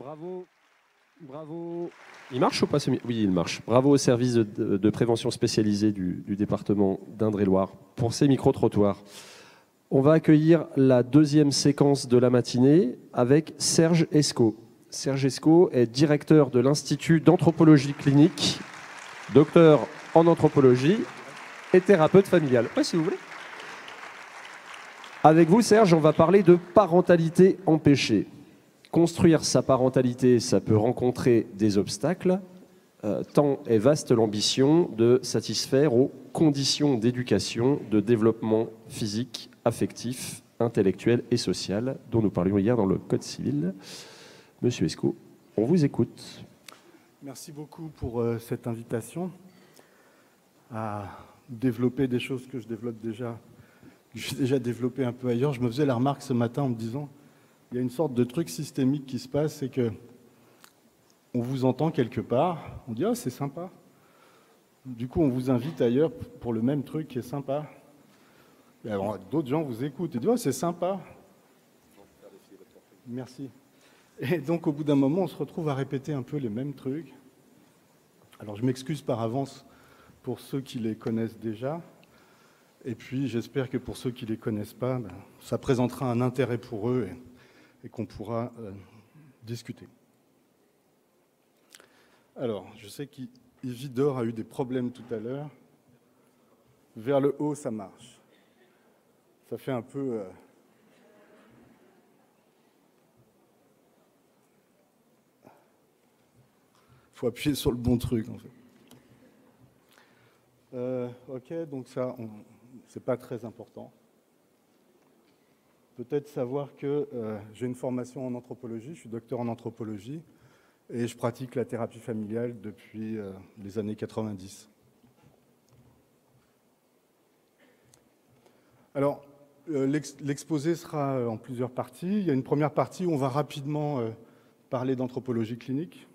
Bravo, bravo. Il marche ou pas ce... Oui, il marche. Bravo au service de prévention spécialisé du département d'Indre-et-Loire pour ces micro-trottoirs. On va accueillir la deuxième séquence de la matinée avec Serge Escaut. Serge Escaut est directeur de l'Institut d'anthropologie clinique, docteur en anthropologie et thérapeute familial. Oui, si vous voulez. Avec vous, Serge, on va parler de parentalité empêchée. Construire sa parentalité, ça peut rencontrer des obstacles, tant est vaste l'ambition de satisfaire aux conditions d'éducation, de développement physique, affectif, intellectuel et social, dont nous parlions hier dans le Code civil. Monsieur Escaut, on vous écoute. Merci beaucoup pour cette invitation à développer des choses que j'ai déjà développé un peu ailleurs. Je me faisais la remarque ce matin en me disant, il y a une sorte de truc systémique qui se passe, c'est que on vous entend quelque part, on dit « Ah, c'est sympa ». Du coup, on vous invite ailleurs pour le même truc qui est sympa. Et alors, d'autres gens vous écoutent et disent « Ah, c'est sympa ». Merci. Et donc, au bout d'un moment, on se retrouve à répéter un peu les mêmes trucs. Alors, je m'excuse par avance pour ceux qui les connaissent déjà. Et puis, j'espère que pour ceux qui ne les connaissent pas, ça présentera un intérêt pour eux et qu'on pourra discuter. Alors, je sais qu'Ividore a eu des problèmes tout à l'heure. Vers le haut, ça marche. Ça fait un peu... Il faut appuyer sur le bon truc, en fait. Ok, donc ça, c'est pas très important. Peut-être savoir que j'ai une formation en anthropologie, je suis docteur en anthropologie, et je pratique la thérapie familiale depuis les années 90. Alors, l'exposé sera en plusieurs parties. Il y a une première partie où on va rapidement parler d'anthropologie clinique.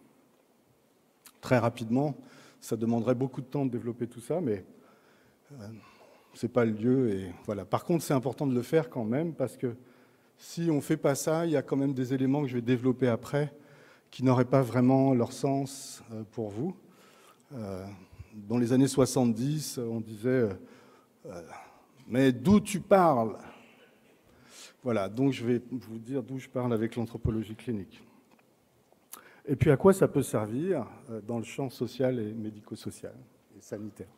Très rapidement, ça demanderait beaucoup de temps de développer tout ça, mais ce n'est pas le lieu. Et voilà. Par contre, c'est important de le faire quand même, parce que si on ne fait pas ça, il y a quand même des éléments que je vais développer après qui n'auraient pas vraiment leur sens pour vous. Dans les années 70, on disait mais d'où tu parles? Voilà, donc je vais vous dire d'où je parle avec l'anthropologie clinique. Et puis à quoi ça peut servir dans le champ social et médico-social et sanitaire.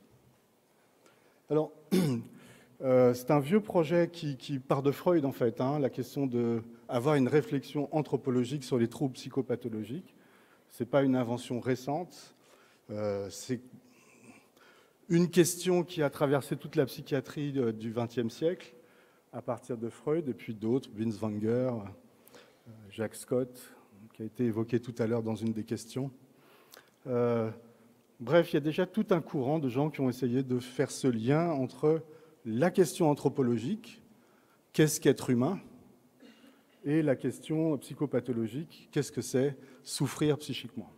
Alors, c'est un vieux projet qui part de Freud, en fait, la question d'avoir une réflexion anthropologique sur les troubles psychopathologiques. Ce n'est pas une invention récente, c'est une question qui a traversé toute la psychiatrie du XXe siècle, à partir de Freud, et puis d'autres, Binswanger, Jacques Scott, qui a été évoqué tout à l'heure dans une des questions. Bref, il y a déjà tout un courant de gens qui ont essayé de faire ce lien entre la question anthropologique, qu'est-ce qu'être humain, et la question psychopathologique, qu'est-ce que c'est souffrir psychiquement.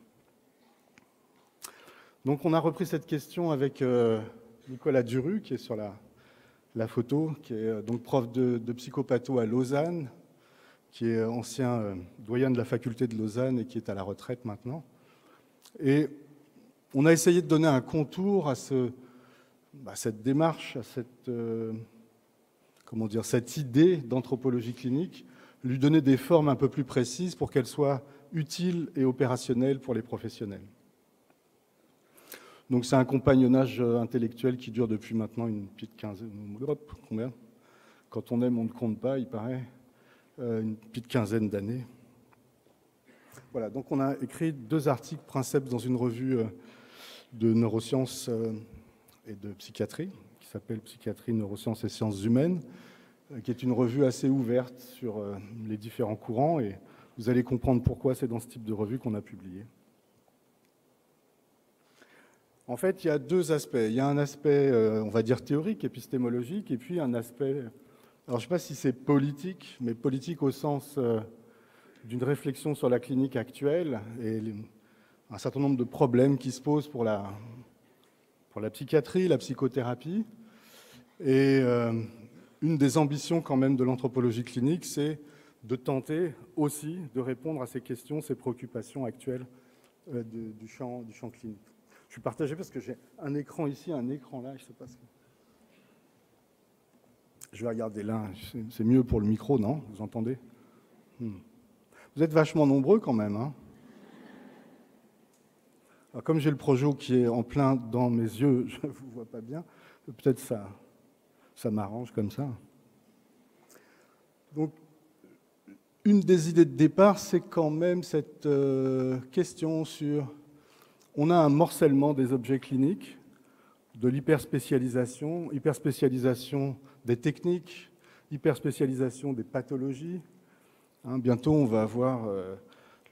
Donc on a repris cette question avec Nicolas Duru, qui est sur la photo, qui est donc prof de psychopatho à Lausanne, qui est ancien doyen de la faculté de Lausanne et qui est à la retraite maintenant. Et on a essayé de donner un contour à cette démarche, à cette idée d'anthropologie clinique, lui donner des formes un peu plus précises pour qu'elles soient utiles et opérationnelles pour les professionnels. Donc c'est un compagnonnage intellectuel qui dure depuis maintenant une petite quinzaine... Combien? Quand on aime, on ne compte pas, il paraît. Une petite quinzaine d'années. Voilà, donc on a écrit 2 articles princeps dans une revue de neurosciences et de psychiatrie, qui s'appelle Psychiatrie, neurosciences et sciences humaines, qui est une revue assez ouverte sur les différents courants, et vous allez comprendre pourquoi c'est dans ce type de revue qu'on a publié. En fait, il y a 2 aspects. Il y a un aspect, on va dire, théorique, épistémologique, et puis un aspect... Alors, je ne sais pas si c'est politique, mais politique au sens d'une réflexion sur la clinique actuelle et un certain nombre de problèmes qui se posent pour la psychiatrie, la psychothérapie. Et une des ambitions quand même de l'anthropologie clinique, c'est de tenter aussi de répondre à ces questions, ces préoccupations actuelles du champ clinique. Je suis partagé parce que j'ai un écran ici, un écran là, je ne sais pas ce que... Je vais regarder là, c'est mieux pour le micro, non? Vous entendez? Vous êtes vachement nombreux quand même, hein? Alors, comme j'ai le projo qui est en plein dans mes yeux, je ne vous vois pas bien, peut-être ça m'arrange comme ça. Donc, une des idées de départ, c'est quand même cette question sur... On a un morcellement des objets cliniques, de l'hyperspécialisation, hyperspécialisation des techniques, hyperspécialisation des pathologies. Bientôt, on va avoir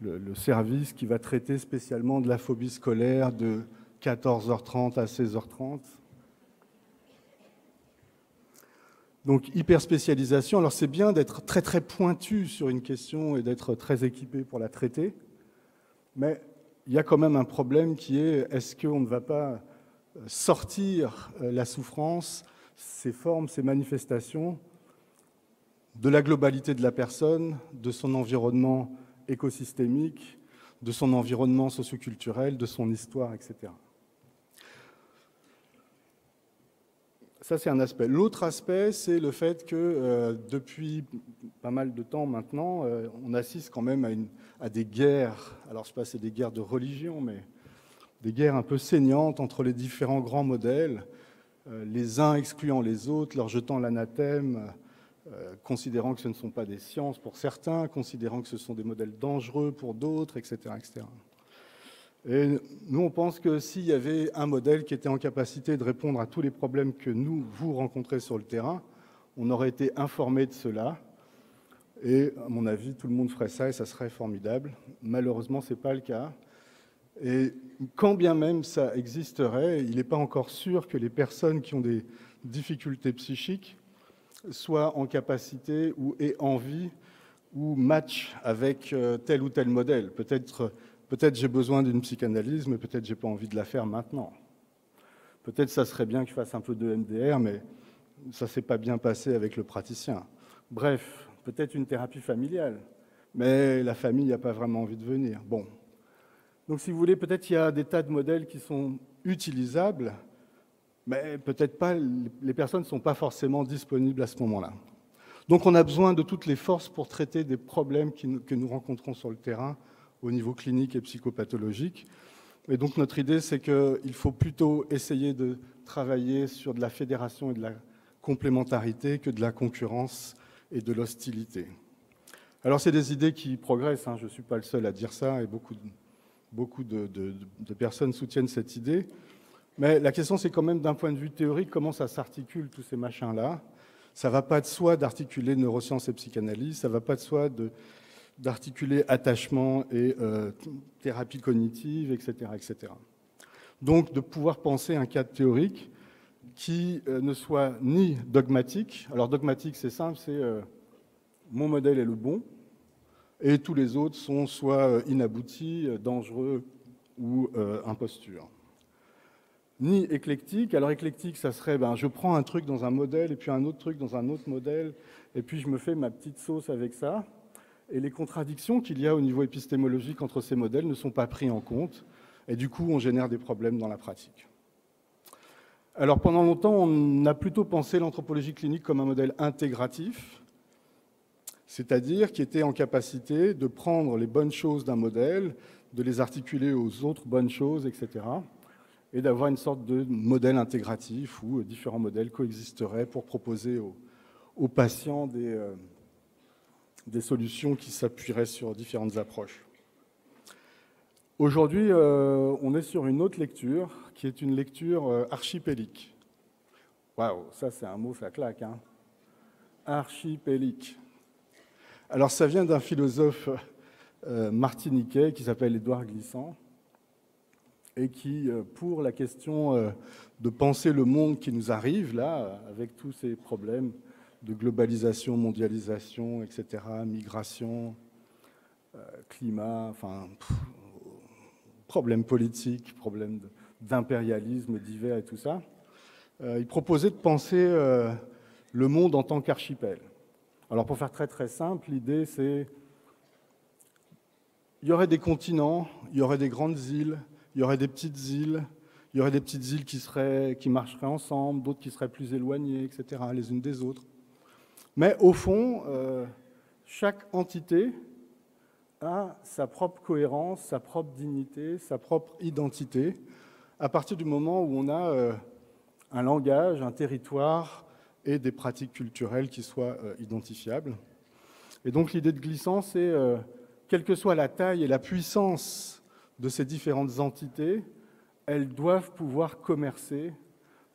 le service qui va traiter spécialement de la phobie scolaire de 14h30 à 16h30. Donc, hyperspécialisation. Alors, c'est bien d'être très, très pointu sur une question et d'être très équipé pour la traiter, mais il y a quand même un problème qui est, est-ce qu'on ne va pas sortir la souffrance, ses formes, ses manifestations, de la globalité de la personne, de son environnement écosystémique, de son environnement socioculturel, de son histoire, etc. Ça, c'est un aspect. L'autre aspect, c'est le fait que depuis pas mal de temps maintenant, on assiste quand même à des guerres. Alors, je ne sais pas si c'est des guerres de religion, mais des guerres un peu saignantes entre les différents grands modèles, les uns excluant les autres, leur jetant l'anathème, considérant que ce ne sont pas des sciences pour certains, considérant que ce sont des modèles dangereux pour d'autres, etc., etc. Et nous, on pense que s'il y avait un modèle qui était en capacité de répondre à tous les problèmes que vous rencontrez sur le terrain, on aurait été informé de cela. Et à mon avis, tout le monde ferait ça et ça serait formidable. Malheureusement, ce n'est pas le cas. Et quand bien même ça existerait, il n'est pas encore sûr que les personnes qui ont des difficultés psychiques soient en capacité ou aient envie ou matchent avec tel ou tel modèle. Peut-être j'ai besoin d'une psychanalyse, mais peut-être j'ai pas envie de la faire maintenant. Peut-être ça serait bien que je fasse un peu de MDR, mais ça s'est pas bien passé avec le praticien. Bref, peut-être une thérapie familiale, mais la famille n'a pas vraiment envie de venir. Bon. Donc si vous voulez, peut-être il y a des tas de modèles qui sont utilisables, mais peut-être pas, les personnes ne sont pas forcément disponibles à ce moment-là. Donc on a besoin de toutes les forces pour traiter des problèmes que nous rencontrons sur le terrain au niveau clinique et psychopathologique. Et donc notre idée, c'est qu'il faut plutôt essayer de travailler sur de la fédération et de la complémentarité que de la concurrence et de l'hostilité. Alors c'est des idées qui progressent, je ne suis pas le seul à dire ça, et beaucoup de personnes soutiennent cette idée. Mais la question, c'est quand même d'un point de vue théorique, comment ça s'articule tous ces machins-là. Ça ne va pas de soi d'articuler neurosciences et psychanalyse, ça ne va pas de soi d'articuler attachement et thérapie cognitive, etc., etc. Donc, de pouvoir penser un cadre théorique qui ne soit ni dogmatique. Alors, dogmatique, c'est simple, c'est mon modèle est le bon, et tous les autres sont soit inaboutis, dangereux ou imposture. Ni éclectique. Alors, éclectique, ça serait, je prends un truc dans un modèle, et puis un autre truc dans un autre modèle, et puis je me fais ma petite sauce avec ça. Et les contradictions qu'il y a au niveau épistémologique entre ces modèles ne sont pas pris en compte. Et du coup, on génère des problèmes dans la pratique. Alors, pendant longtemps, on a plutôt pensé l'anthropologie clinique comme un modèle intégratif, c'est-à-dire qui était en capacité de prendre les bonnes choses d'un modèle, de les articuler aux autres bonnes choses, etc., et d'avoir une sorte de modèle intégratif où différents modèles coexisteraient pour proposer aux patients des solutions qui s'appuieraient sur différentes approches. Aujourd'hui, on est sur une autre lecture, qui est une lecture archipélique. Waouh, ça c'est un mot, ça claque, hein. Archipélique. Alors ça vient d'un philosophe martiniquais qui s'appelle Édouard Glissant, et qui, pour la question de penser le monde qui nous arrive, là, avec tous ces problèmes de globalisation, mondialisation, etc., migration, climat, enfin, problèmes politiques, problèmes d'impérialisme divers et tout ça, il proposait de penser le monde en tant qu'archipel. Alors pour faire très très simple, l'idée c'est il y aurait des continents, il y aurait des grandes îles, il y aurait des petites îles, il y aurait des petites îles qui marcheraient ensemble, d'autres qui seraient plus éloignées, etc., les unes des autres. Mais au fond, chaque entité a sa propre cohérence, sa propre dignité, sa propre identité, à partir du moment où on a un langage, un territoire et des pratiques culturelles qui soient identifiables. Et donc l'idée de glissant, c'est, quelle que soit la taille et la puissance de ces différentes entités, elles doivent pouvoir commercer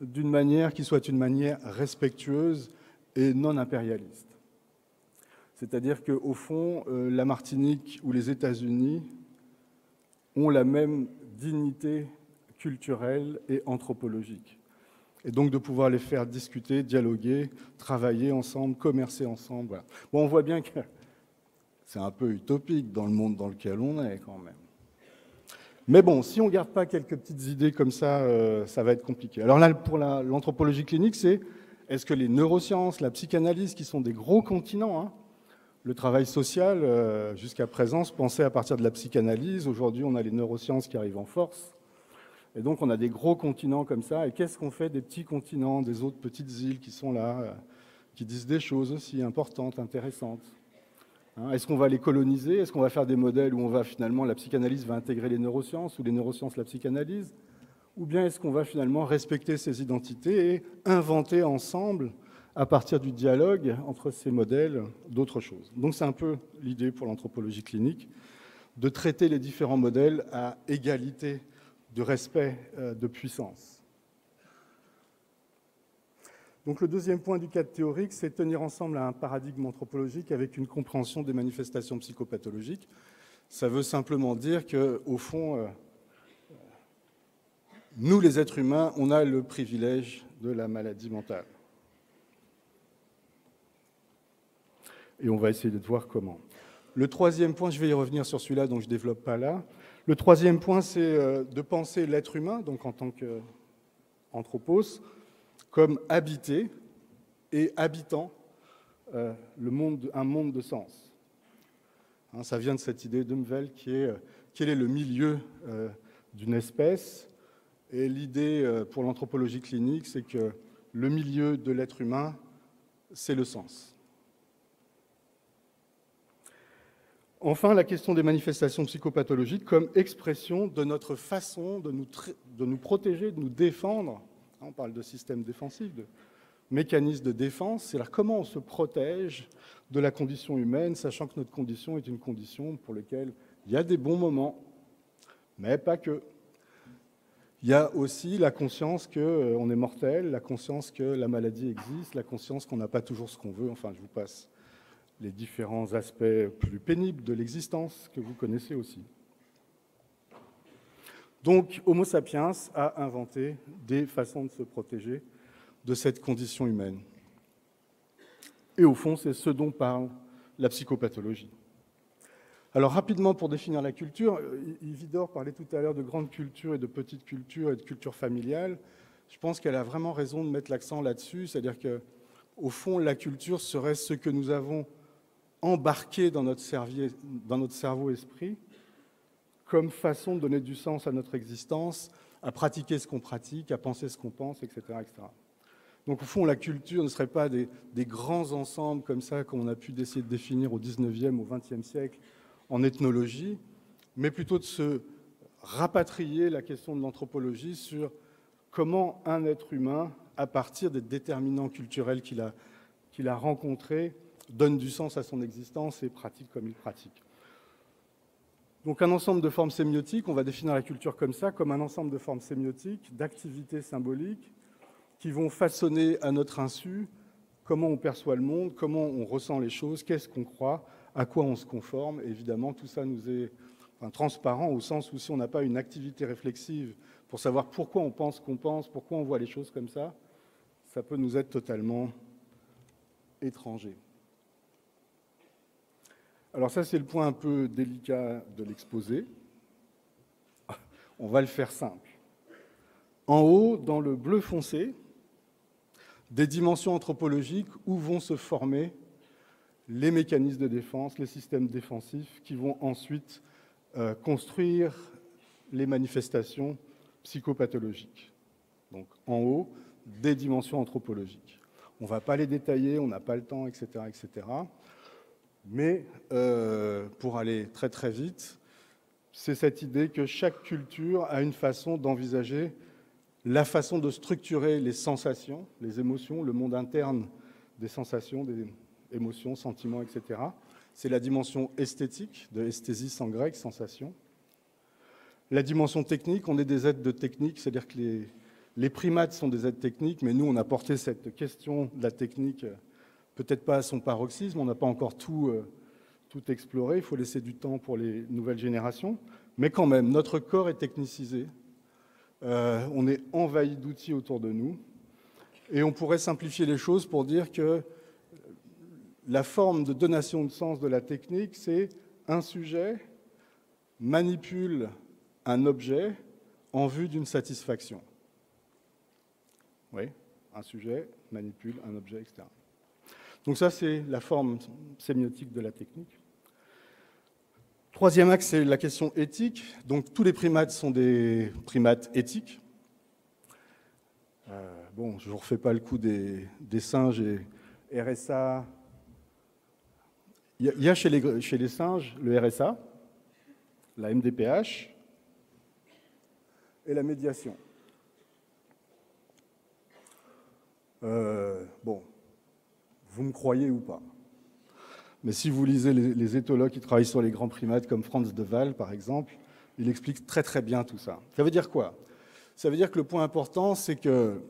d'une manière qui soit une manière respectueuse et non impérialiste. C'est-à-dire qu'au fond, la Martinique ou les États-Unis ont la même dignité culturelle et anthropologique. Et donc de pouvoir les faire discuter, dialoguer, travailler ensemble, commercer ensemble. Voilà. Bon, on voit bien que c'est un peu utopique dans le monde dans lequel on est quand même. Mais bon, si on ne garde pas quelques petites idées comme ça, ça va être compliqué. Alors là, pour l'anthropologie clinique, c'est est-ce que les neurosciences, la psychanalyse, qui sont des gros continents, hein, le travail social, jusqu'à présent, se pensait à partir de la psychanalyse. Aujourd'hui, on a les neurosciences qui arrivent en force. Et donc, on a des gros continents comme ça. Et qu'est-ce qu'on fait des petits continents, des autres petites îles qui sont là, qui disent des choses aussi importantes, intéressantes? Est-ce qu'on va les coloniser? Est-ce qu'on va faire des modèles où finalement, la psychanalyse va intégrer les neurosciences ou les neurosciences la psychanalyse? Ou bien est-ce qu'on va finalement respecter ces identités et inventer ensemble, à partir du dialogue entre ces modèles, d'autres choses? Donc c'est un peu l'idée pour l'anthropologie clinique, de traiter les différents modèles à égalité de respect, de puissance. Donc le deuxième point du cadre théorique, c'est tenir ensemble un paradigme anthropologique avec une compréhension des manifestations psychopathologiques. Ça veut simplement dire qu'au fond, nous les êtres humains, on a le privilège de la maladie mentale. Et on va essayer de voir comment. Le troisième point, je vais y revenir sur celui-là, donc je ne développe pas là. Le troisième point, c'est de penser l'être humain, donc en tant qu'anthropos, comme habité et habitant un monde de sens. Ça vient de cette idée d'Humvel qui est quel est le milieu d'une espèce. Et l'idée pour l'anthropologie clinique, c'est que le milieu de l'être humain, c'est le sens. Enfin, la question des manifestations psychopathologiques comme expression de notre façon de nous protéger, de nous défendre. On parle de système défensif, de mécanisme de défense. C'est-à-dire comment on se protège de la condition humaine, sachant que notre condition est une condition pour laquelle il y a des bons moments, mais pas que. Il y a aussi la conscience qu'on est mortel, la conscience que la maladie existe, la conscience qu'on n'a pas toujours ce qu'on veut. Enfin, je vous passe les différents aspects plus pénibles de l'existence que vous connaissez aussi. Donc, Homo sapiens a inventé des façons de se protéger de cette condition humaine. Et au fond, c'est ce dont parle la psychopathologie. Alors, rapidement, pour définir la culture, Isidore parlait tout à l'heure de grande culture et de petite culture et de culture familiale. Je pense qu'elle a vraiment raison de mettre l'accent là-dessus, c'est-à-dire qu'au fond, la culture serait ce que nous avons embarqué dans notre cerveau-esprit comme façon de donner du sens à notre existence, à pratiquer ce qu'on pratique, à penser ce qu'on pense, etc., etc. Donc, au fond, la culture ne serait pas des grands ensembles comme ça qu'on a pu essayer de définir au XIXe, au XXe siècle en ethnologie, mais plutôt de se rapatrier la question de l'anthropologie sur comment un être humain, à partir des déterminants culturels qu'il a rencontrés, donne du sens à son existence et pratique comme il pratique. Donc un ensemble de formes sémiotiques, on va définir la culture comme ça, comme un ensemble de formes sémiotiques, d'activités symboliques, qui vont façonner à notre insu comment on perçoit le monde, comment on ressent les choses, qu'est-ce qu'on croit, à quoi on se conforme. Et évidemment, tout ça nous est transparent au sens où si on n'a pas une activité réflexive pour savoir pourquoi on pense qu'on pense, pourquoi on voit les choses comme ça peut nous être totalement étranger. Alors ça, c'est le point un peu délicat de l'exposé. On va le faire simple. En haut, dans le bleu foncé, des dimensions anthropologiques où vont se former les mécanismes de défense, les systèmes défensifs qui vont ensuite construire les manifestations psychopathologiques. Donc en haut, des dimensions anthropologiques. On ne va pas les détailler, on n'a pas le temps, etc. etc. Mais pour aller très très vite, c'est cette idée que chaque culture a une façon d'envisager la façon de structurer les sensations, les émotions, le monde interne des sensations, des émotions, sentiments, etc. C'est la dimension esthétique, de esthésis en grec, sensation. La dimension technique, on est des êtres de technique, c'est-à-dire que les primates sont des êtres techniques, mais nous, on a porté cette question de la technique, peut-être pas à son paroxysme, on n'a pas encore tout exploré, il faut laisser du temps pour les nouvelles générations, mais quand même, notre corps est technicisé, on est envahi d'outils autour de nous, et on pourrait simplifier les choses pour dire que la forme de donation de sens de la technique, c'est un sujet manipule un objet en vue d'une satisfaction. Oui, un sujet manipule un objet, etc. Donc ça, c'est la forme sémiotique de la technique. Troisième axe, c'est la question éthique. Donc tous les primates sont des primates éthiques. Bon, je ne vous refais pas le coup des singes et RSA. Il y a chez les singes le RSA, la MDPH et la médiation. Bon, vous me croyez ou pas? Mais si vous lisez les éthologues qui travaillent sur les grands primates, comme Franz de Waal, par exemple, il explique très très bien tout ça. Ça veut dire quoi? Ça veut dire que le point important, c'est que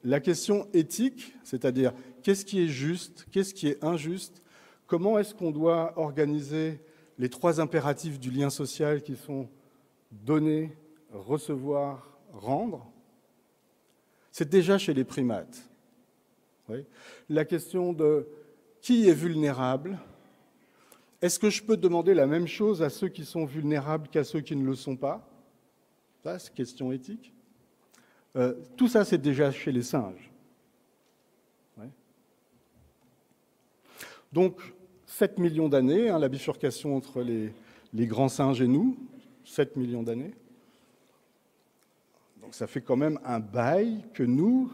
la question éthique, c'est-à-dire qu'est-ce qui est juste, qu'est-ce qui est injuste, comment est-ce qu'on doit organiser les trois impératifs du lien social qui sont donner, recevoir, rendre, c'est déjà chez les primates. Oui. La question de qui est vulnérable, est-ce que je peux demander la même chose à ceux qui sont vulnérables qu'à ceux qui ne le sont pas? Ça, c'est question éthique. Tout ça, c'est déjà chez les singes. Oui. Donc, 7 millions d'années, la bifurcation entre les grands singes et nous, 7 millions d'années. Donc ça fait quand même un bail que nous,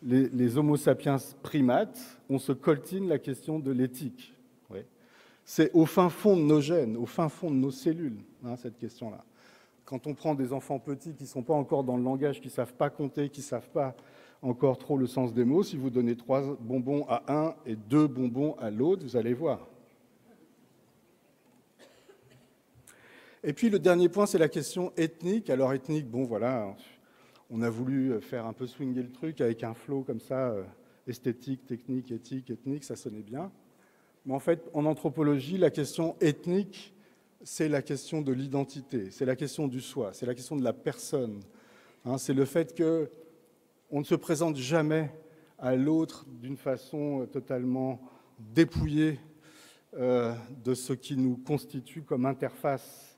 les Homo sapiens primates, on se coltine la question de l'éthique. Oui. C'est au fin fond de nos gènes, au fin fond de nos cellules, cette question-là. Quand on prend des enfants petits qui ne sont pas encore dans le langage, qui ne savent pas compter, qui ne savent pas encore trop le sens des mots, si vous donnez 3 bonbons à un et 2 bonbons à l'autre, vous allez voir. Et puis le dernier point, c'est la question ethnique. Alors ethnique, bon voilà, on a voulu faire un peu swinger le truc avec un flow comme ça, esthétique, technique, éthique, ethnique, ça sonnait bien. Mais en fait, en anthropologie, la question ethnique, c'est la question de l'identité, c'est la question du soi, c'est la question de la personne. C'est le fait qu'on ne se présente jamais à l'autre d'une façon totalement dépouillée de ce qui nous constitue comme interface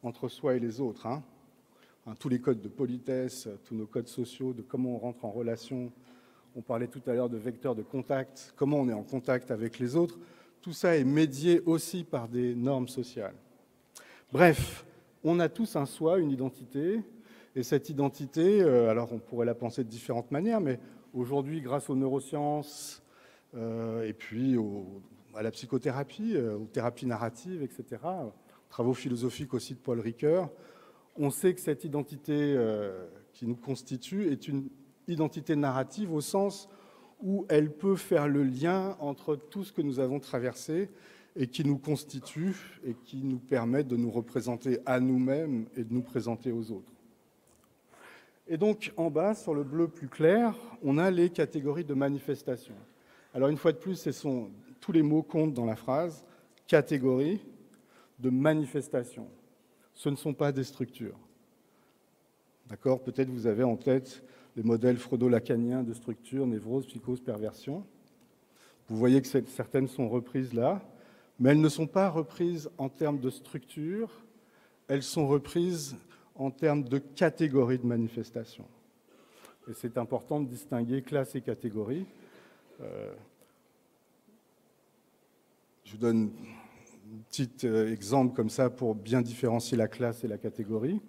entre soi et les autres. Tous les codes de politesse, tous nos codes sociaux, de comment on rentre en relation. On parlait tout à l'heure de vecteurs de contact, comment on est en contact avec les autres. Tout ça est médié aussi par des normes sociales. Bref, on a tous un soi, une identité, et cette identité, alors on pourrait la penser de différentes manières, mais aujourd'hui, grâce aux neurosciences, et puis à la psychothérapie, aux thérapies narratives, etc., travaux philosophiques aussi de Paul Ricoeur, on sait que cette identité qui nous constitue est une identité narrative au sens où elle peut faire le lien entre tout ce que nous avons traversé et qui nous constitue et qui nous permet de nous représenter à nous-mêmes et de nous présenter aux autres. Et donc, en bas, sur le bleu plus clair, on a les catégories de manifestation. Alors, une fois de plus, tous les mots comptent dans la phrase, catégorie de manifestation. Ce ne sont pas des structures. D'accord ? Peut-être vous avez en tête les modèles freudo-lacaniens de structure, névrose, psychose, perversion. Vous voyez que certaines sont reprises là, mais elles ne sont pas reprises en termes de structure, elles sont reprises en termes de catégories de manifestation. Et c'est important de distinguer classe et catégorie. Je vous donne un petit exemple comme ça pour bien différencier la classe et la catégorie.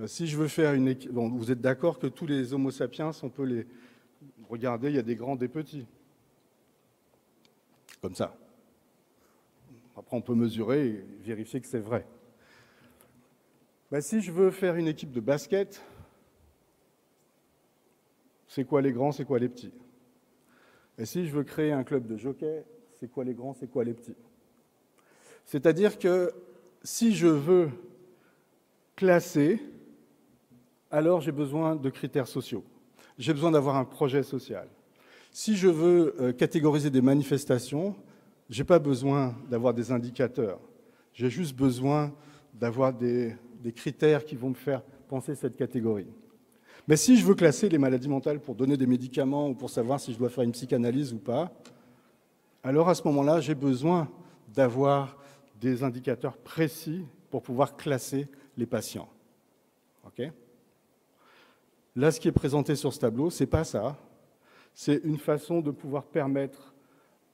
Si je veux faire une équipe... Bon, vous êtes d'accord que tous les Homo sapiens, on peut les... Regardez, il y a des grands, des petits. Comme ça. Après, on peut mesurer et vérifier que c'est vrai. Ben, si je veux faire une équipe de basket, c'est quoi les grands, c'est quoi les petits? Et si je veux créer un club de jockey, c'est quoi les grands, c'est quoi les petits? C'est-à-dire que si je veux classer, alors j'ai besoin de critères sociaux. J'ai besoin d'avoir un projet social. Si je veux catégoriser des manifestations, je n'ai pas besoin d'avoir des indicateurs. J'ai juste besoin d'avoir des critères qui vont me faire penser cette catégorie. Mais si je veux classer les maladies mentales pour donner des médicaments ou pour savoir si je dois faire une psychanalyse ou pas, alors à ce moment-là, j'ai besoin d'avoir des indicateurs précis pour pouvoir classer les patients. Okay ? Là, ce qui est présenté sur ce tableau, ce n'est pas ça. C'est une façon de pouvoir permettre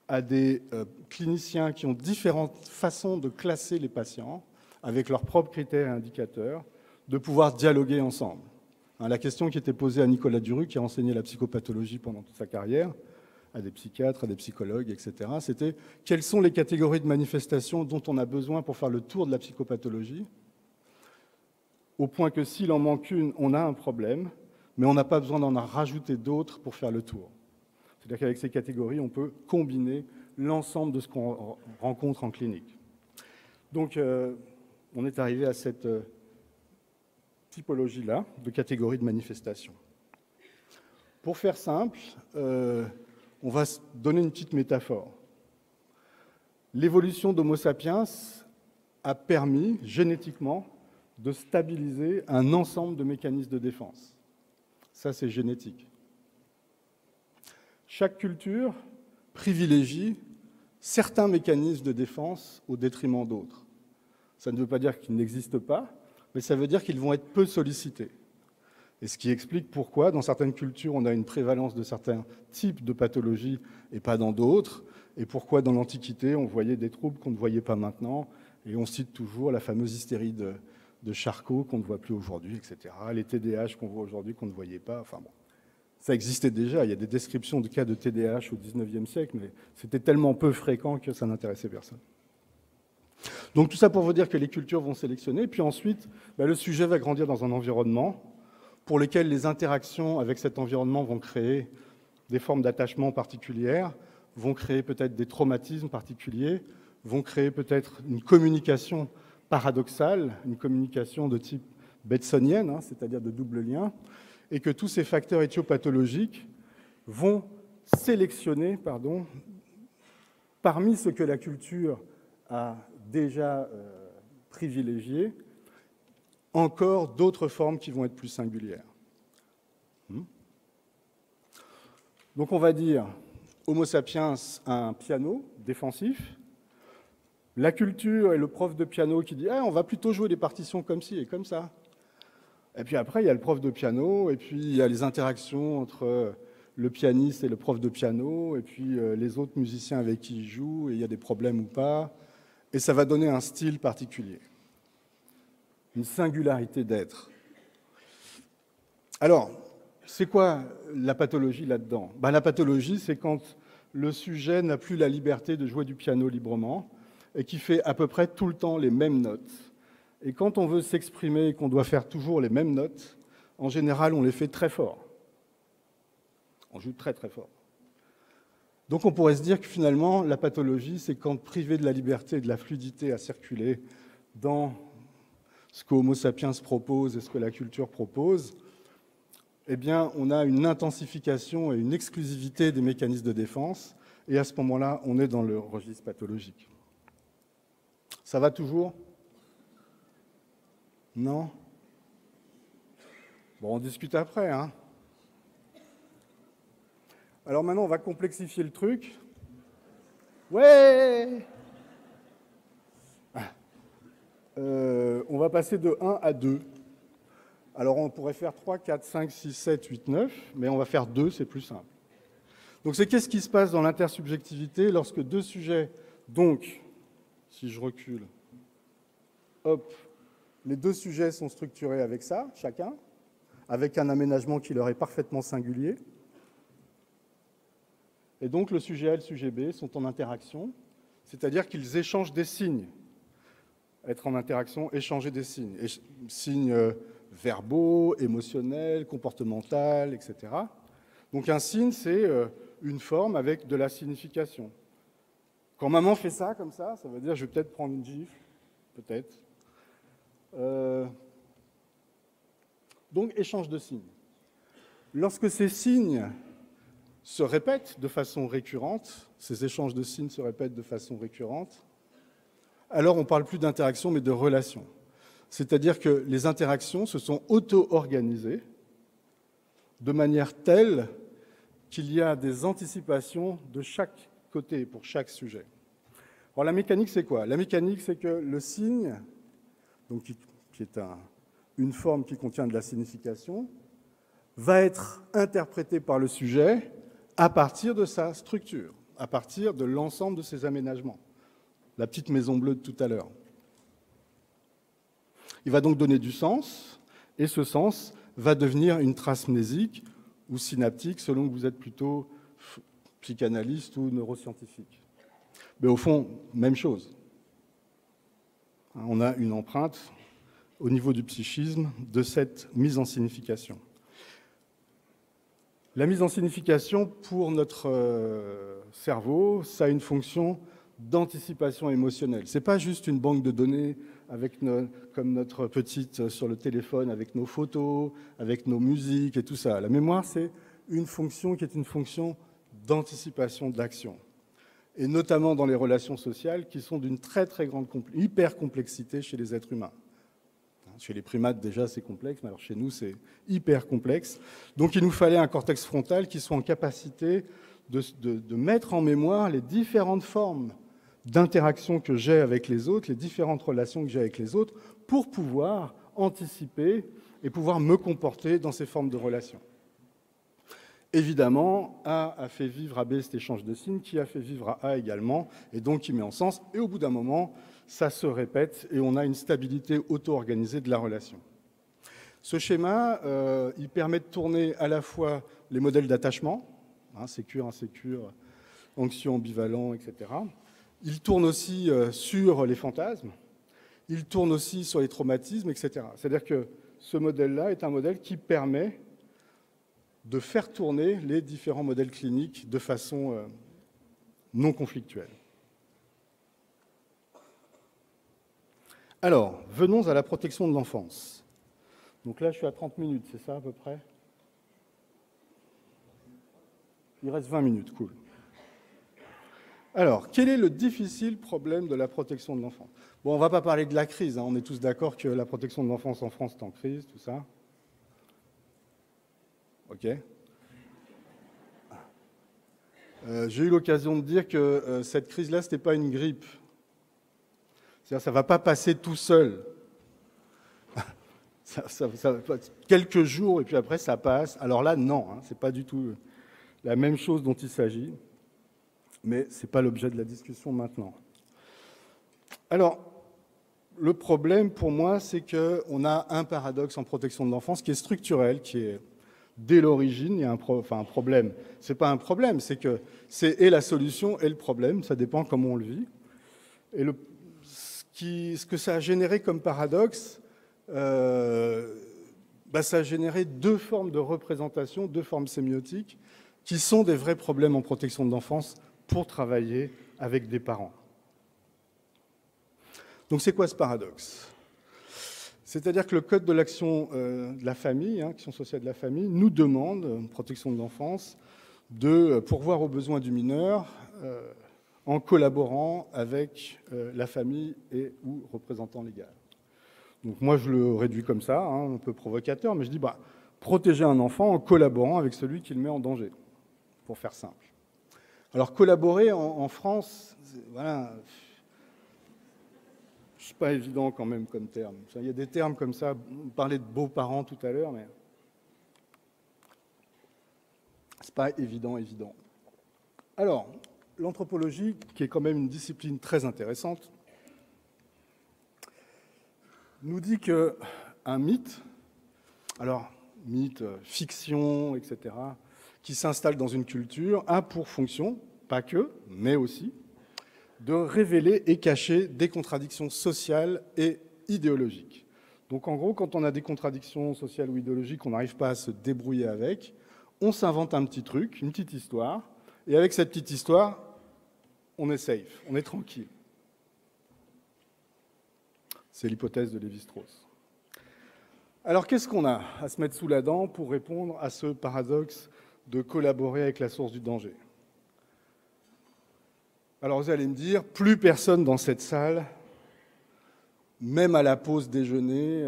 à des cliniciens qui ont différentes façons de classer les patients, avec leurs propres critères et indicateurs, de pouvoir dialoguer ensemble. La question qui était posée à Nicolas Duru, qui a enseigné la psychopathologie pendant toute sa carrière, à des psychiatres, à des psychologues, etc., c'était quelles sont les catégories de manifestations dont on a besoin pour faire le tour de la psychopathologie, au point que s'il en manque une, on a un problème, mais on n'a pas besoin d'en rajouter d'autres pour faire le tour. C'est-à-dire qu'avec ces catégories, on peut combiner l'ensemble de ce qu'on rencontre en clinique. Donc, on est arrivé à cette typologie-là de catégories de manifestations. Pour faire simple, on va se donner une petite métaphore. L'évolution d'Homo sapiens a permis, génétiquement, de stabiliser un ensemble de mécanismes de défense. Ça, c'est génétique. Chaque culture privilégie certains mécanismes de défense au détriment d'autres. Ça ne veut pas dire qu'ils n'existent pas, mais ça veut dire qu'ils vont être peu sollicités. Et ce qui explique pourquoi, dans certaines cultures, on a une prévalence de certains types de pathologies et pas dans d'autres, et pourquoi dans l'Antiquité, on voyait des troubles qu'on ne voyait pas maintenant, et on cite toujours la fameuse hystérie de Charcot qu'on ne voit plus aujourd'hui, etc. Les TDAH qu'on voit aujourd'hui qu'on ne voyait pas, enfin bon. Ça existait déjà, il y a des descriptions de cas de TDAH au XIXe siècle, mais c'était tellement peu fréquent que ça n'intéressait personne. Donc tout ça pour vous dire que les cultures vont sélectionner, puis ensuite, le sujet va grandir dans un environnement pour lequel les interactions avec cet environnement vont créer des formes d'attachement particulières, vont créer peut-être des traumatismes particuliers, vont créer peut-être une communication paradoxale, une communication de type batersonienne, c'est-à-dire de double lien, et que tous ces facteurs éthiopathologiques vont sélectionner, parmi ce que la culture a déjà privilégié, encore d'autres formes qui vont être plus singulières. Donc on va dire Homo sapiens a un piano défensif, la culture et le prof de piano qui dit on va plutôt jouer des partitions comme ci et comme ça. Et puis après, il y a le prof de piano, et puis il y a les interactions entre le pianiste et le prof de piano, et puis les autres musiciens avec qui il joue, et il y a des problèmes ou pas. Et ça va donner un style particulier, une singularité d'être. Alors, c'est quoi la pathologie là-dedans ? La pathologie, c'est quand le sujet n'a plus la liberté de jouer du piano librement, et qui fait à peu près tout le temps les mêmes notes. Et quand on veut s'exprimer et qu'on doit faire toujours les mêmes notes, en général, on les fait très fort. On joue très très fort. Donc on pourrait se dire que finalement, la pathologie, c'est quand privé de la liberté et de la fluidité à circuler dans ce que Homo sapiens propose et ce que la culture propose, eh bien, on a une intensification et une exclusivité des mécanismes de défense, et à ce moment-là, on est dans le registre pathologique. Ça va toujours ? Non ? Bon, on discute après, Alors maintenant, on va complexifier le truc. Ouais ! On va passer de 1 à 2. Alors on pourrait faire 3, 4, 5, 6, 7, 8, 9, mais on va faire 2, c'est plus simple. Donc c'est qu'est-ce qui se passe dans l'intersubjectivité lorsque deux sujets Donc, si je recule, hop, les deux sujets sont structurés avec ça, chacun, avec un aménagement qui leur est parfaitement singulier. Et donc, le sujet A et le sujet B sont en interaction, c'est-à-dire qu'ils échangent des signes. Être en interaction, échanger des signes. Signes verbaux, émotionnels, comportementaux, etc. Donc, un signe, c'est une forme avec de la signification. Quand maman fait ça, comme ça veut dire je vais peut-être prendre une gifle, peut-être. Donc, échange de signes. Lorsque ces signes se répètent de façon récurrente, ces échanges de signes se répètent de façon récurrente, alors on ne parle plus d'interaction, mais de relation. C'est-à-dire que les interactions se sont auto-organisées de manière telle qu'il y a des anticipations de chaque côté, pour chaque sujet. Alors la mécanique, c'est quoi? La mécanique, c'est que le signe, donc qui est une forme qui contient de la signification, va être interprété par le sujet à partir de sa structure, à partir de l'ensemble de ses aménagements. La petite maison bleue de tout à l'heure. Il va donc donner du sens, et ce sens va devenir une trace mnésique ou synaptique, selon que vous êtes plutôt psychanalyste ou neuroscientifique. Mais au fond, même chose. On a une empreinte au niveau du psychisme de cette mise en signification. La mise en signification, pour notre cerveau, ça a une fonction d'anticipation émotionnelle. Ce n'est pas juste une banque de données avec comme notre petite sur le téléphone, avec nos photos, avec nos musiques et tout ça. La mémoire, c'est une fonction qui est une fonction d'anticipation d'action. Et notamment dans les relations sociales qui sont d'une très très grande hyper-complexité chez les êtres humains. Chez les primates, déjà, c'est complexe, mais alors chez nous, c'est hyper complexe. Donc, il nous fallait un cortex frontal qui soit en capacité de mettre en mémoire les différentes formes d'interaction que j'ai avec les autres, les différentes relations que j'ai avec les autres, pour pouvoir anticiper et pouvoir me comporter dans ces formes de relations. Évidemment, A a fait vivre à B cet échange de signes, qui a fait vivre à A également, et donc qui met en sens, et au bout d'un moment, ça se répète, et on a une stabilité auto-organisée de la relation. Ce schéma, il permet de tourner à la fois les modèles d'attachement, sécure, insécure, anxieux, ambivalent, etc. Il tourne aussi sur les fantasmes, il tourne aussi sur les traumatismes, etc. C'est-à-dire que ce modèle-là est un modèle qui permet de faire tourner les différents modèles cliniques de façon non conflictuelle. Alors, venons à la protection de l'enfance. Donc là, je suis à 30 minutes, c'est ça à peu près? Il reste 20 minutes, cool. Alors, quel est le difficile problème de la protection de l'enfance? Bon, on ne va pas parler de la crise, on est tous d'accord que la protection de l'enfance en France est en crise, tout ça. Ok. J'ai eu l'occasion de dire que cette crise-là, ce n'était pas une grippe. C'est-à-dire ça ne va pas passer tout seul. Quelques jours, et puis après, ça passe. Alors là, non, ce n'est pas du tout la même chose dont il s'agit. Mais ce n'est pas l'objet de la discussion maintenant. Alors, le problème pour moi, c'est qu'on a un paradoxe en protection de l'enfance qui est structurel, qui est dès l'origine, il y a un problème. Ce n'est pas un problème, c'est que c'est et la solution et le problème, ça dépend comment on le vit. Et ce que ça a généré comme paradoxe, ça a généré deux formes de représentation, deux formes sémiotiques, qui sont des vrais problèmes en protection de l'enfance pour travailler avec des parents. Donc c'est quoi ce paradoxe? C'est-à-dire que le Code de l'action de la famille, action sociale de la famille, nous demande, protection de l'enfance, de pourvoir aux besoins du mineur en collaborant avec la famille et ou représentant légal. Donc moi je le réduis comme ça, un peu provocateur, mais je dis protéger un enfant en collaborant avec celui qui le met en danger, pour faire simple. Alors collaborer en France, voilà, c'est pas évident quand même comme terme. Il y a des termes comme ça, on parlait de beaux-parents tout à l'heure, mais c'est pas évident. Alors, l'anthropologie, qui est quand même une discipline très intéressante, nous dit qu'un mythe, alors mythe, fiction, etc., qui s'installe dans une culture, a pour fonction, pas que, mais aussi, de révéler et cacher des contradictions sociales et idéologiques. Donc en gros, quand on a des contradictions sociales ou idéologiques, on n'arrive pas à se débrouiller avec, on s'invente un petit truc, une petite histoire, et avec cette petite histoire, on est safe, on est tranquille. C'est l'hypothèse de Lévi-Strauss. Alors qu'est-ce qu'on a à se mettre sous la dent pour répondre à ce paradoxe de collaborer avec la source du danger? Alors vous allez me dire, plus personne dans cette salle, même à la pause déjeuner,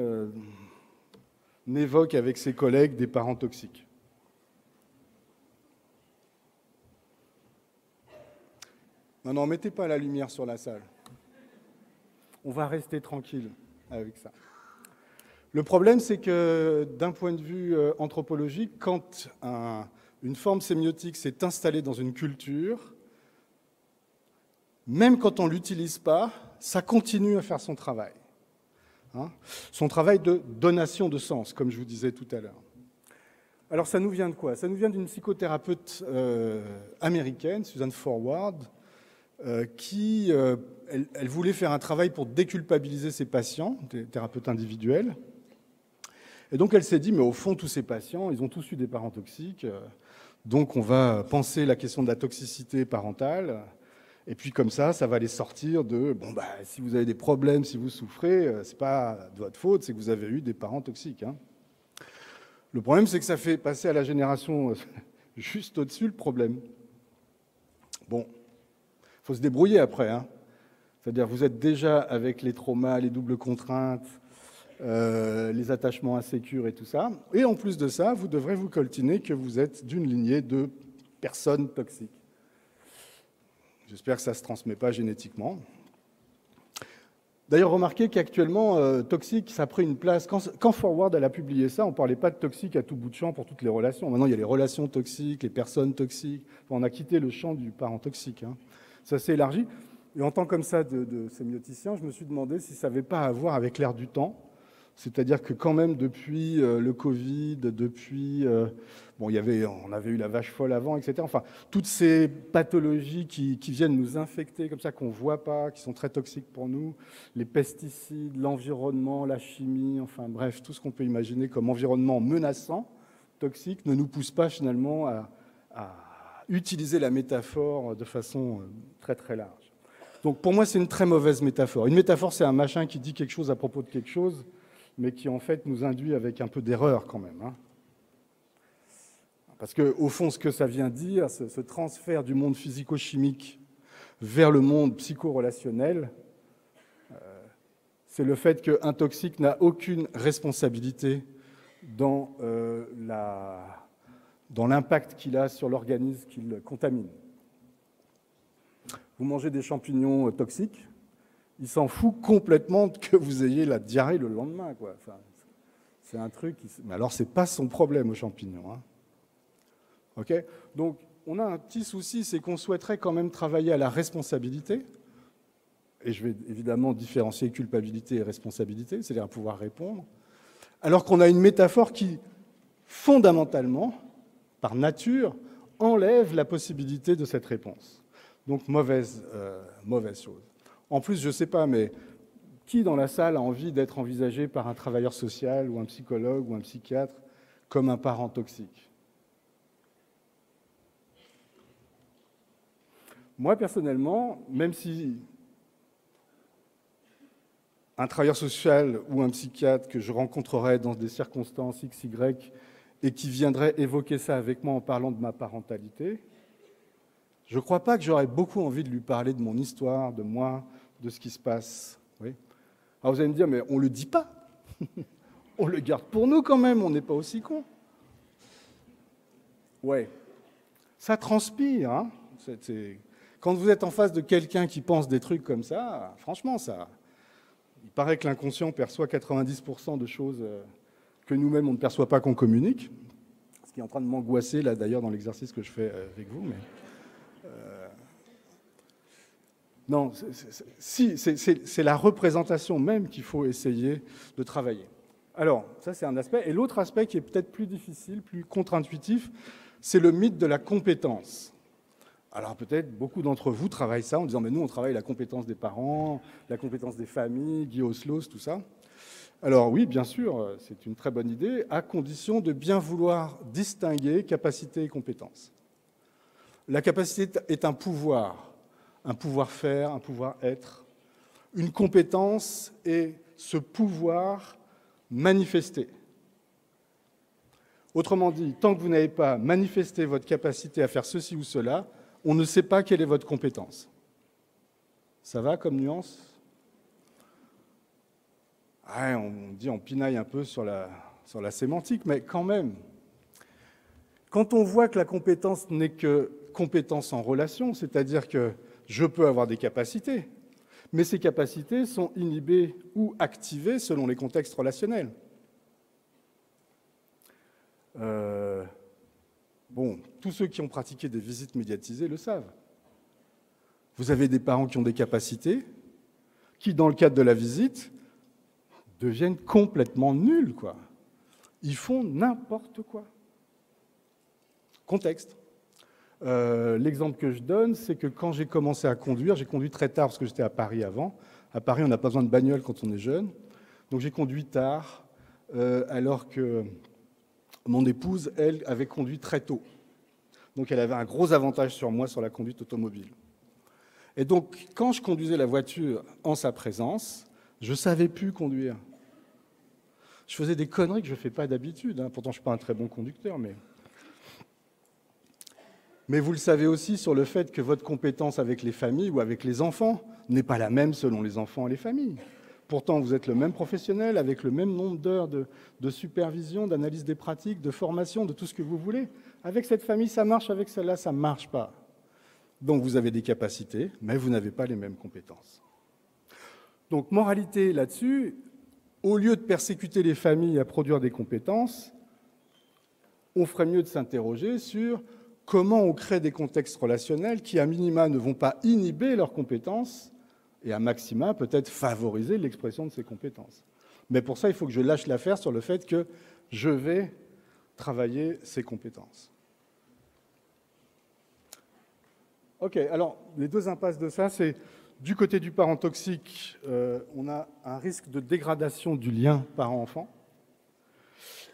n'évoque avec ses collègues des parents toxiques. Non, mettez pas la lumière sur la salle. On va rester tranquille avec ça. Le problème, c'est que d'un point de vue anthropologique, quand une forme sémiotique s'est installée dans une culture, même quand on ne l'utilise pas, ça continue à faire son travail. Son travail de donation de sens, comme je vous disais tout à l'heure. Alors ça nous vient de quoi? Ça nous vient d'une psychothérapeute américaine, Susan Forward, qui elle voulait faire un travail pour déculpabiliser ses patients, des thérapeutes individuels. Et donc elle s'est dit, mais au fond, tous ces patients, ils ont tous eu des parents toxiques, donc on va penser la question de la toxicité parentale, et puis comme ça va les sortir de, si vous avez des problèmes, si vous souffrez, c'est pas de votre faute, c'est que vous avez eu des parents toxiques. Le problème, c'est que ça fait passer à la génération juste au-dessus le problème. Bon, il faut se débrouiller après. C'est-à-dire, vous êtes déjà avec les traumas, les doubles contraintes, les attachements insécures et tout ça. Et en plus de ça, vous devrez vous coltiner que vous êtes d'une lignée de personnes toxiques. J'espère que ça ne se transmet pas génétiquement. D'ailleurs, remarquez qu'actuellement, toxique, ça a pris une place. Quand Forward elle a publié ça, on ne parlait pas de toxique à tout bout de champ pour toutes les relations. Maintenant, il y a les relations toxiques, les personnes toxiques. On a quitté le champ du parent toxique. Ça s'est élargi. Et en tant comme ça de sémioticien, je me suis demandé si ça n'avait pas à voir avec l'ère du temps. C'est-à-dire que quand même, depuis le Covid, depuis... on avait eu la vache folle avant, etc. Enfin, toutes ces pathologies qui viennent nous infecter comme ça, qu'on ne voit pas, qui sont très toxiques pour nous, les pesticides, l'environnement, la chimie, enfin bref, tout ce qu'on peut imaginer comme environnement menaçant, toxique, ne nous pousse pas finalement à utiliser la métaphore de façon très très large. Donc pour moi, c'est une très mauvaise métaphore. Une métaphore, c'est un machin qui dit quelque chose à propos de quelque chose, mais qui en fait nous induit avec un peu d'erreur quand même. Parce qu'au fond, ce que ça vient dire, ce transfert du monde physico-chimique vers le monde psycho-relationnel, c'est le fait qu'un toxique n'a aucune responsabilité dans l'impact qu'il a sur l'organisme qu'il contamine. Vous mangez des champignons toxiques, il s'en fout complètement que vous ayez la diarrhée le lendemain, quoi. Enfin, c'est un truc... Mais alors, ce n'est pas son problème aux champignons. Okay. Donc, on a un petit souci, c'est qu'on souhaiterait quand même travailler à la responsabilité. Et je vais évidemment différencier culpabilité et responsabilité, c'est-à-dire à pouvoir répondre. Alors qu'on a une métaphore qui, fondamentalement, par nature, enlève la possibilité de cette réponse. Donc, mauvaise chose. En plus, je ne sais pas, mais qui dans la salle a envie d'être envisagé par un travailleur social ou un psychologue ou un psychiatre comme un parent toxique? Moi, personnellement, même si un travailleur social ou un psychiatre que je rencontrerais dans des circonstances X, Y, et qui viendrait évoquer ça avec moi en parlant de ma parentalité, je ne crois pas que j'aurais beaucoup envie de lui parler de mon histoire, de moi, de ce qui se passe. Oui. Alors vous allez me dire, mais on ne le dit pas. On le garde pour nous quand même, on n'est pas aussi cons. Ouais, ça transpire. Quand vous êtes en face de quelqu'un qui pense des trucs comme ça, franchement, il paraît que l'inconscient perçoit 90% de choses que nous-mêmes, on ne perçoit pas qu'on communique. Ce qui est en train de m'angoisser, là, d'ailleurs, dans l'exercice que je fais avec vous. Mais, Non, si, c'est la représentation même qu'il faut essayer de travailler. Alors, ça c'est un aspect. Et l'autre aspect qui est peut-être plus difficile, plus contre-intuitif, c'est le mythe de la compétence. Alors peut-être beaucoup d'entre vous travaillent ça en disant « mais nous on travaille la compétence des parents, la compétence des familles, Guy Oslos, tout ça ». Alors oui, bien sûr, c'est une très bonne idée, à condition de bien vouloir distinguer capacité et compétence. La capacité est un pouvoir faire, un pouvoir-être. Une compétence est ce pouvoir manifesté. Autrement dit, tant que vous n'avez pas manifesté votre capacité à faire ceci ou cela, on ne sait pas quelle est votre compétence. Ça va comme nuance ? Ah, on dit on pinaille un peu sur la sémantique, mais quand même, quand on voit que la compétence n'est que compétence en relation, c'est-à-dire que je peux avoir des capacités, mais ces capacités sont inhibées ou activées selon les contextes relationnels. Bon, tous ceux qui ont pratiqué des visites médiatisées le savent. Vous avez des parents qui ont des capacités, qui, dans le cadre de la visite, deviennent complètement nuls, quoi. Ils font n'importe quoi. Contexte. L'exemple que je donne, c'est que quand j'ai commencé à conduire, j'ai conduit très tard parce que j'étais à Paris avant. À Paris, on n'a pas besoin de bagnole quand on est jeune. Donc j'ai conduit tard, alors que mon épouse, elle, avait conduit très tôt. Donc elle avait un gros avantage sur moi sur la conduite automobile. Et donc, quand je conduisais la voiture en sa présence, je ne savais plus conduire. Je faisais des conneries que je ne fais pas d'habitude. Hein. Pourtant, je ne suis pas un très bon conducteur. Mais vous le savez aussi sur le fait que votre compétence avec les familles ou avec les enfants n'est pas la même selon les enfants et les familles. Pourtant, vous êtes le même professionnel, avec le même nombre d'heures de supervision, d'analyse des pratiques, de formation, de tout ce que vous voulez. Avec cette famille, ça marche, avec celle-là, ça ne marche pas. Donc, vous avez des capacités, mais vous n'avez pas les mêmes compétences. Donc, moralité là-dessus, au lieu de persécuter les familles à produire des compétences, on ferait mieux de s'interroger sur comment on crée des contextes relationnels qui, à minima, ne vont pas inhiber leurs compétences et, à maxima, peut-être favoriser l'expression de ces compétences. Mais pour ça, il faut que je lâche l'affaire sur le fait que je vais travailler ces compétences. OK, alors, les deux impasses de ça, c'est du côté du parent toxique, on a un risque de dégradation du lien parent-enfant.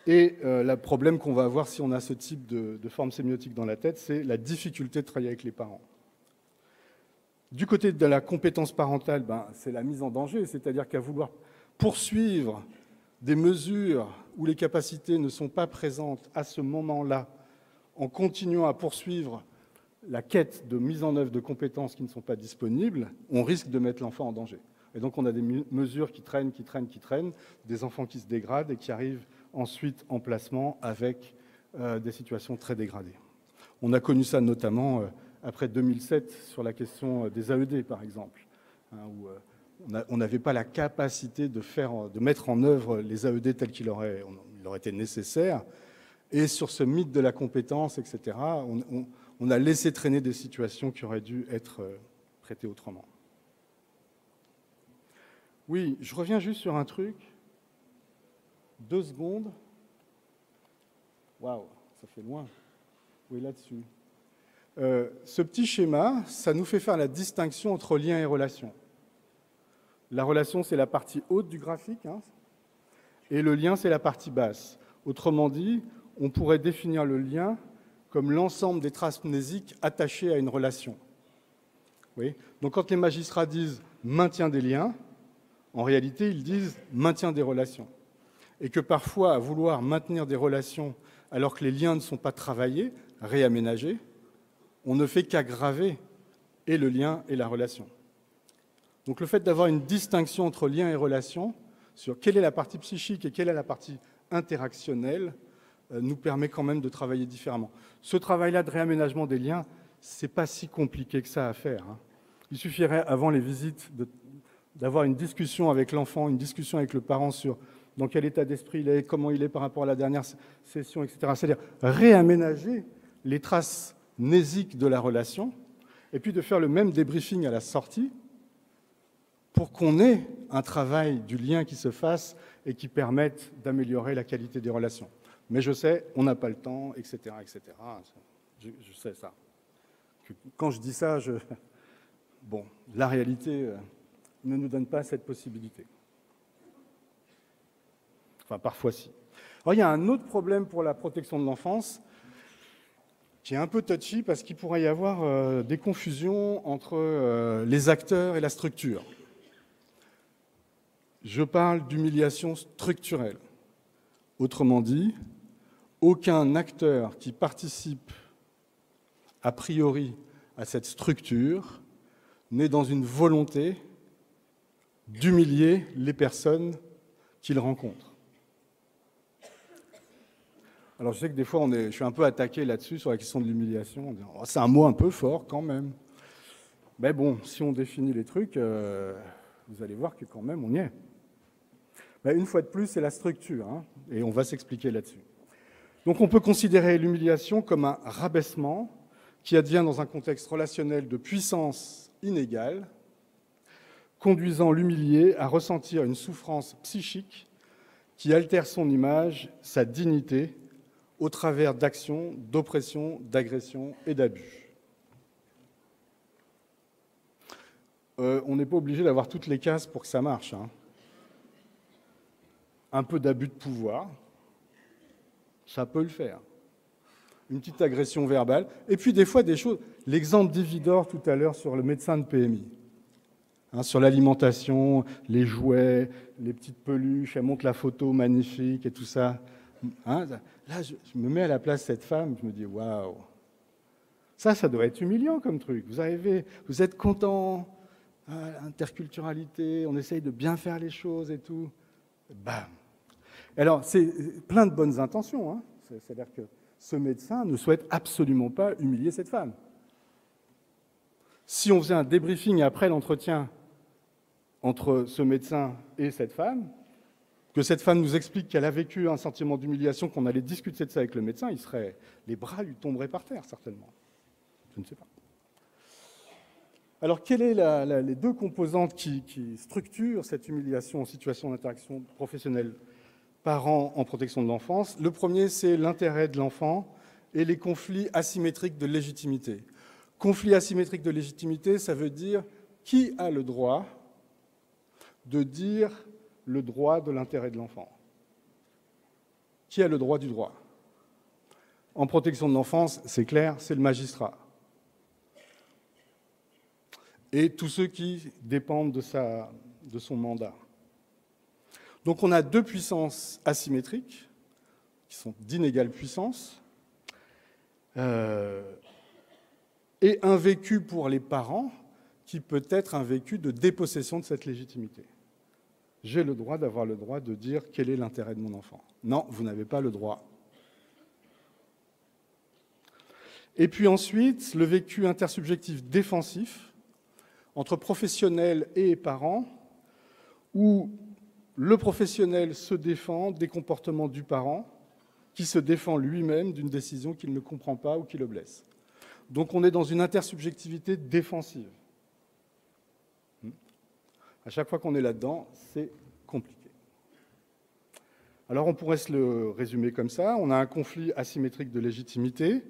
Et le problème qu'on va avoir si on a ce type de forme sémiotique dans la tête, c'est la difficulté de travailler avec les parents. Du côté de la compétence parentale, c'est la mise en danger, c'est-à-dire qu'à vouloir poursuivre des mesures où les capacités ne sont pas présentes à ce moment-là, en continuant à poursuivre la quête de mise en œuvre de compétences qui ne sont pas disponibles, on risque de mettre l'enfant en danger. Et donc on a des mesures qui traînent, des enfants qui se dégradent et qui arrivent ensuite en placement avec des situations très dégradées. On a connu ça notamment après 2007 sur la question des AED, par exemple, où on n'avait pas la capacité de mettre en œuvre les AED tels qu'il aurait été nécessaire. Et sur ce mythe de la compétence, etc., on a laissé traîner des situations qui auraient dû être traitées autrement. Oui, je reviens juste sur un truc. 2 secondes. Waouh, ça fait loin. Oui, là-dessus. Ce petit schéma, ça nous fait faire la distinction entre lien et relation. La relation, c'est la partie haute du graphique, hein, et le lien, c'est la partie basse. Autrement dit, on pourrait définir le lien comme l'ensemble des traces mnésiques attachées à une relation. Oui. Donc quand les magistrats disent « maintien des liens », en réalité, ils disent « maintien des relations ». Et que parfois, à vouloir maintenir des relations alors que les liens ne sont pas travaillés, réaménagés, on ne fait qu'aggraver et le lien et la relation. Donc le fait d'avoir une distinction entre lien et relation, sur quelle est la partie psychique et quelle est la partie interactionnelle, nous permet quand même de travailler différemment. Ce travail-là de réaménagement des liens, ce n'est pas si compliqué que ça à faire. Hein. Il suffirait, avant les visites, d'avoir une discussion avec l'enfant, une discussion avec le parent sur dans quel état d'esprit il est, comment il est par rapport à la dernière session, etc. C'est-à-dire réaménager les traces mnésiques de la relation, et puis de faire le même débriefing à la sortie pour qu'on ait un travail du lien qui se fasse et qui permette d'améliorer la qualité des relations. Mais je sais, on n'a pas le temps, etc., etc. Je sais ça. Quand je dis ça, bon, la réalité ne nous donne pas cette possibilité. Enfin, parfois si. Alors, il y a un autre problème pour la protection de l'enfance qui est un peu touchy parce qu'il pourrait y avoir des confusions entre les acteurs et la structure. Je parle d'humiliation structurelle. Autrement dit, aucun acteur qui participe a priori à cette structure n'est dans une volonté d'humilier les personnes qu'il rencontre. Alors je sais que des fois, je suis un peu attaqué là-dessus, sur la question de l'humiliation, en disant, oh, c'est un mot un peu fort quand même. Mais bon, si on définit les trucs, vous allez voir que quand même on y est. Mais une fois de plus, c'est la structure, hein, et on va s'expliquer là-dessus. Donc on peut considérer l'humiliation comme un rabaissement qui advient dans un contexte relationnel de puissance inégale, conduisant l'humilié à ressentir une souffrance psychique qui altère son image, sa dignité, au travers d'actions, d'oppression, d'agression et d'abus. On n'est pas obligé d'avoir toutes les cases pour que ça marche, hein. Un peu d'abus de pouvoir, ça peut le faire. Une petite agression verbale. Et puis des fois des choses. L'exemple d'Ividore tout à l'heure sur le médecin de PMI. Hein, sur l'alimentation, les jouets, les petites peluches, elle montre la photo magnifique et tout ça. Hein, là, je me mets à la place de cette femme, je me dis waouh. Ça doit être humiliant comme truc. Vous arrivez, vous êtes content, interculturalité, on essaye de bien faire les choses et tout. Bam. Alors, c'est plein de bonnes intentions, hein. C'est-à-dire que ce médecin ne souhaite absolument pas humilier cette femme. Si on faisait un débriefing après l'entretien entre ce médecin et cette femme, que cette femme nous explique qu'elle a vécu un sentiment d'humiliation, qu'on allait discuter de ça avec le médecin, les bras lui tomberaient par terre, certainement. Je ne sais pas. Alors, quelles sont les deux composantes qui structurent cette humiliation en situation d'interaction professionnelle parents en protection de l'enfance? Le premier, c'est l'intérêt de l'enfant et les conflits asymétriques de légitimité. Conflit asymétrique de légitimité, ça veut dire qui a le droit de dire le droit de l'intérêt de l'enfant? Qui a le droit du droit? En protection de l'enfance, c'est clair, c'est le magistrat. Et tous ceux qui dépendent de son mandat. Donc on a deux puissances asymétriques, qui sont d'inégale puissance, et un vécu pour les parents qui peut être un vécu de dépossession de cette légitimité. J'ai le droit d'avoir le droit de dire quel est l'intérêt de mon enfant. Non, vous n'avez pas le droit. Et puis ensuite, le vécu intersubjectif défensif entre professionnels et parents, où le professionnel se défend des comportements du parent, qui se défend lui-même d'une décision qu'il ne comprend pas ou qui le blesse. Donc on est dans une intersubjectivité défensive. À chaque fois qu'on est là-dedans, c'est compliqué. Alors on pourrait se le résumer comme ça. On a un conflit asymétrique de légitimité.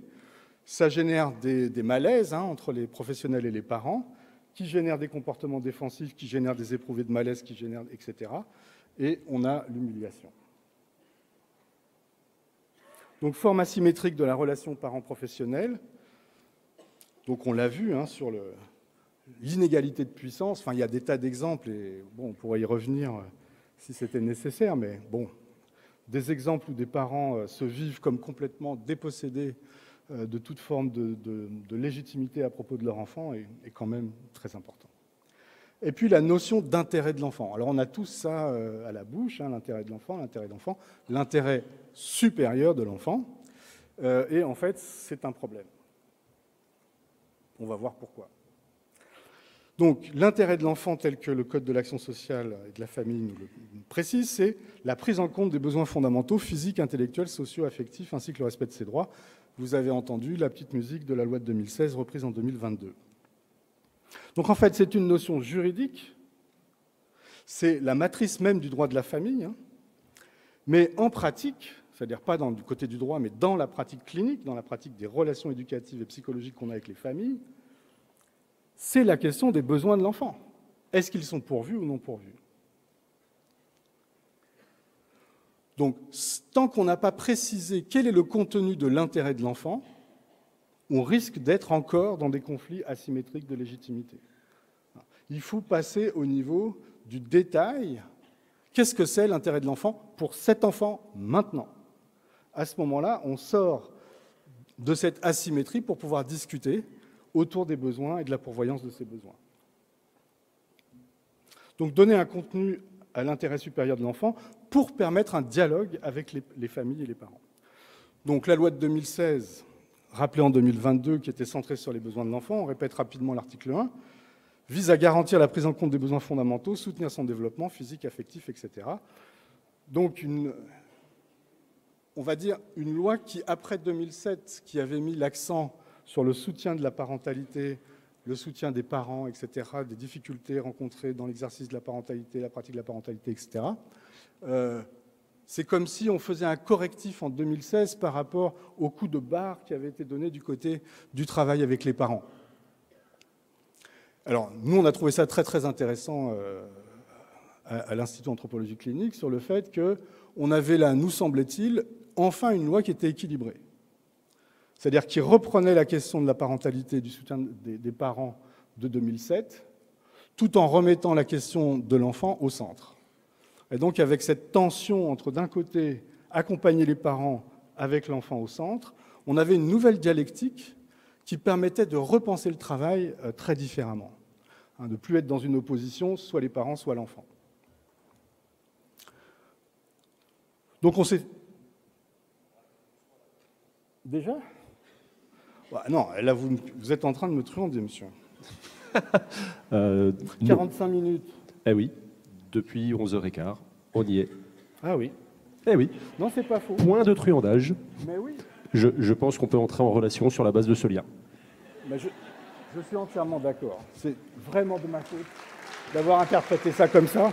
Ça génère des malaises entre les professionnels et les parents, qui génèrent des comportements défensifs, qui génèrent des éprouvés de malaise, qui génèrent, etc. Et on a l'humiliation. Donc, forme asymétrique de la relation parent-professionnel. Donc, on l'a vu sur l'inégalité de puissance. Enfin, il y a des tas d'exemples, et bon, on pourrait y revenir si c'était nécessaire, mais bon, des exemples où des parents se vivent comme complètement dépossédés de toute forme de légitimité à propos de leur enfant est quand même très important. Et puis la notion d'intérêt de l'enfant. Alors on a tous ça à la bouche, l'intérêt de l'enfant, l'intérêt supérieur de l'enfant, et en fait c'est un problème. On va voir pourquoi. Donc l'intérêt de l'enfant tel que le Code de l'action sociale et de la famille nous le précise, c'est la prise en compte des besoins fondamentaux physiques, intellectuels, sociaux, affectifs, ainsi que le respect de ses droits. Vous avez entendu la petite musique de la loi de 2016 reprise en 2022. Donc en fait, c'est une notion juridique C'est la matrice même du droit de la famille, hein. Mais en pratique, c'est-à-dire pas du côté du droit, mais dans la pratique clinique, dans la pratique des relations éducatives et psychologiques qu'on a avec les familles, c'est la question des besoins de l'enfant. Est-ce qu'ils sont pourvus ou non pourvus? Donc, tant qu'on n'a pas précisé quel est le contenu de l'intérêt de l'enfant, on risque d'être encore dans des conflits asymétriques de légitimité. Il faut passer au niveau du détail. Qu'est-ce que c'est l'intérêt de l'enfant pour cet enfant maintenant? À ce moment-là, on sort de cette asymétrie pour pouvoir discuter autour des besoins et de la pourvoyance de ces besoins. Donc, donner un contenu à l'intérêt supérieur de l'enfant pour permettre un dialogue avec les familles et les parents. Donc, la loi de 2016, rappelée en 2022, qui était centrée sur les besoins de l'enfant, on répète rapidement l'article 1, vise à garantir la prise en compte des besoins fondamentaux, soutenir son développement physique, affectif, etc. Donc, on va dire une loi qui, après 2007, qui avait mis l'accent sur le soutien de la parentalité, le soutien des parents, etc., des difficultés rencontrées dans l'exercice de la parentalité, la pratique de la parentalité, etc., c'est comme si on faisait un correctif en 2016 par rapport au coup de barre qui avait été donné du côté du travail avec les parents. Alors, nous, on a trouvé ça très, très intéressant à l'Institut d'anthropologie clinique sur le fait qu'on avait là, nous semblait-il, enfin une loi qui était équilibrée. C'est-à-dire qui reprenait la question de la parentalité et du soutien des parents de 2007, tout en remettant la question de l'enfant au centre. Et donc, avec cette tension entre, d'un côté, accompagner les parents avec l'enfant au centre, on avait une nouvelle dialectique qui permettait de repenser le travail très différemment, de ne plus être dans une opposition, soit les parents, soit l'enfant. Donc on s'est... Déjà ? Non, là vous êtes en train de me truander, monsieur. 45 minutes. Eh oui, depuis 11h15, on y est. Ah oui. Eh oui. Non, c'est pas faux. Point de truandage. Mais oui. Je pense qu'on peut entrer en relation sur la base de ce lien. Mais je suis entièrement d'accord. C'est vraiment de ma faute d'avoir interprété ça comme ça.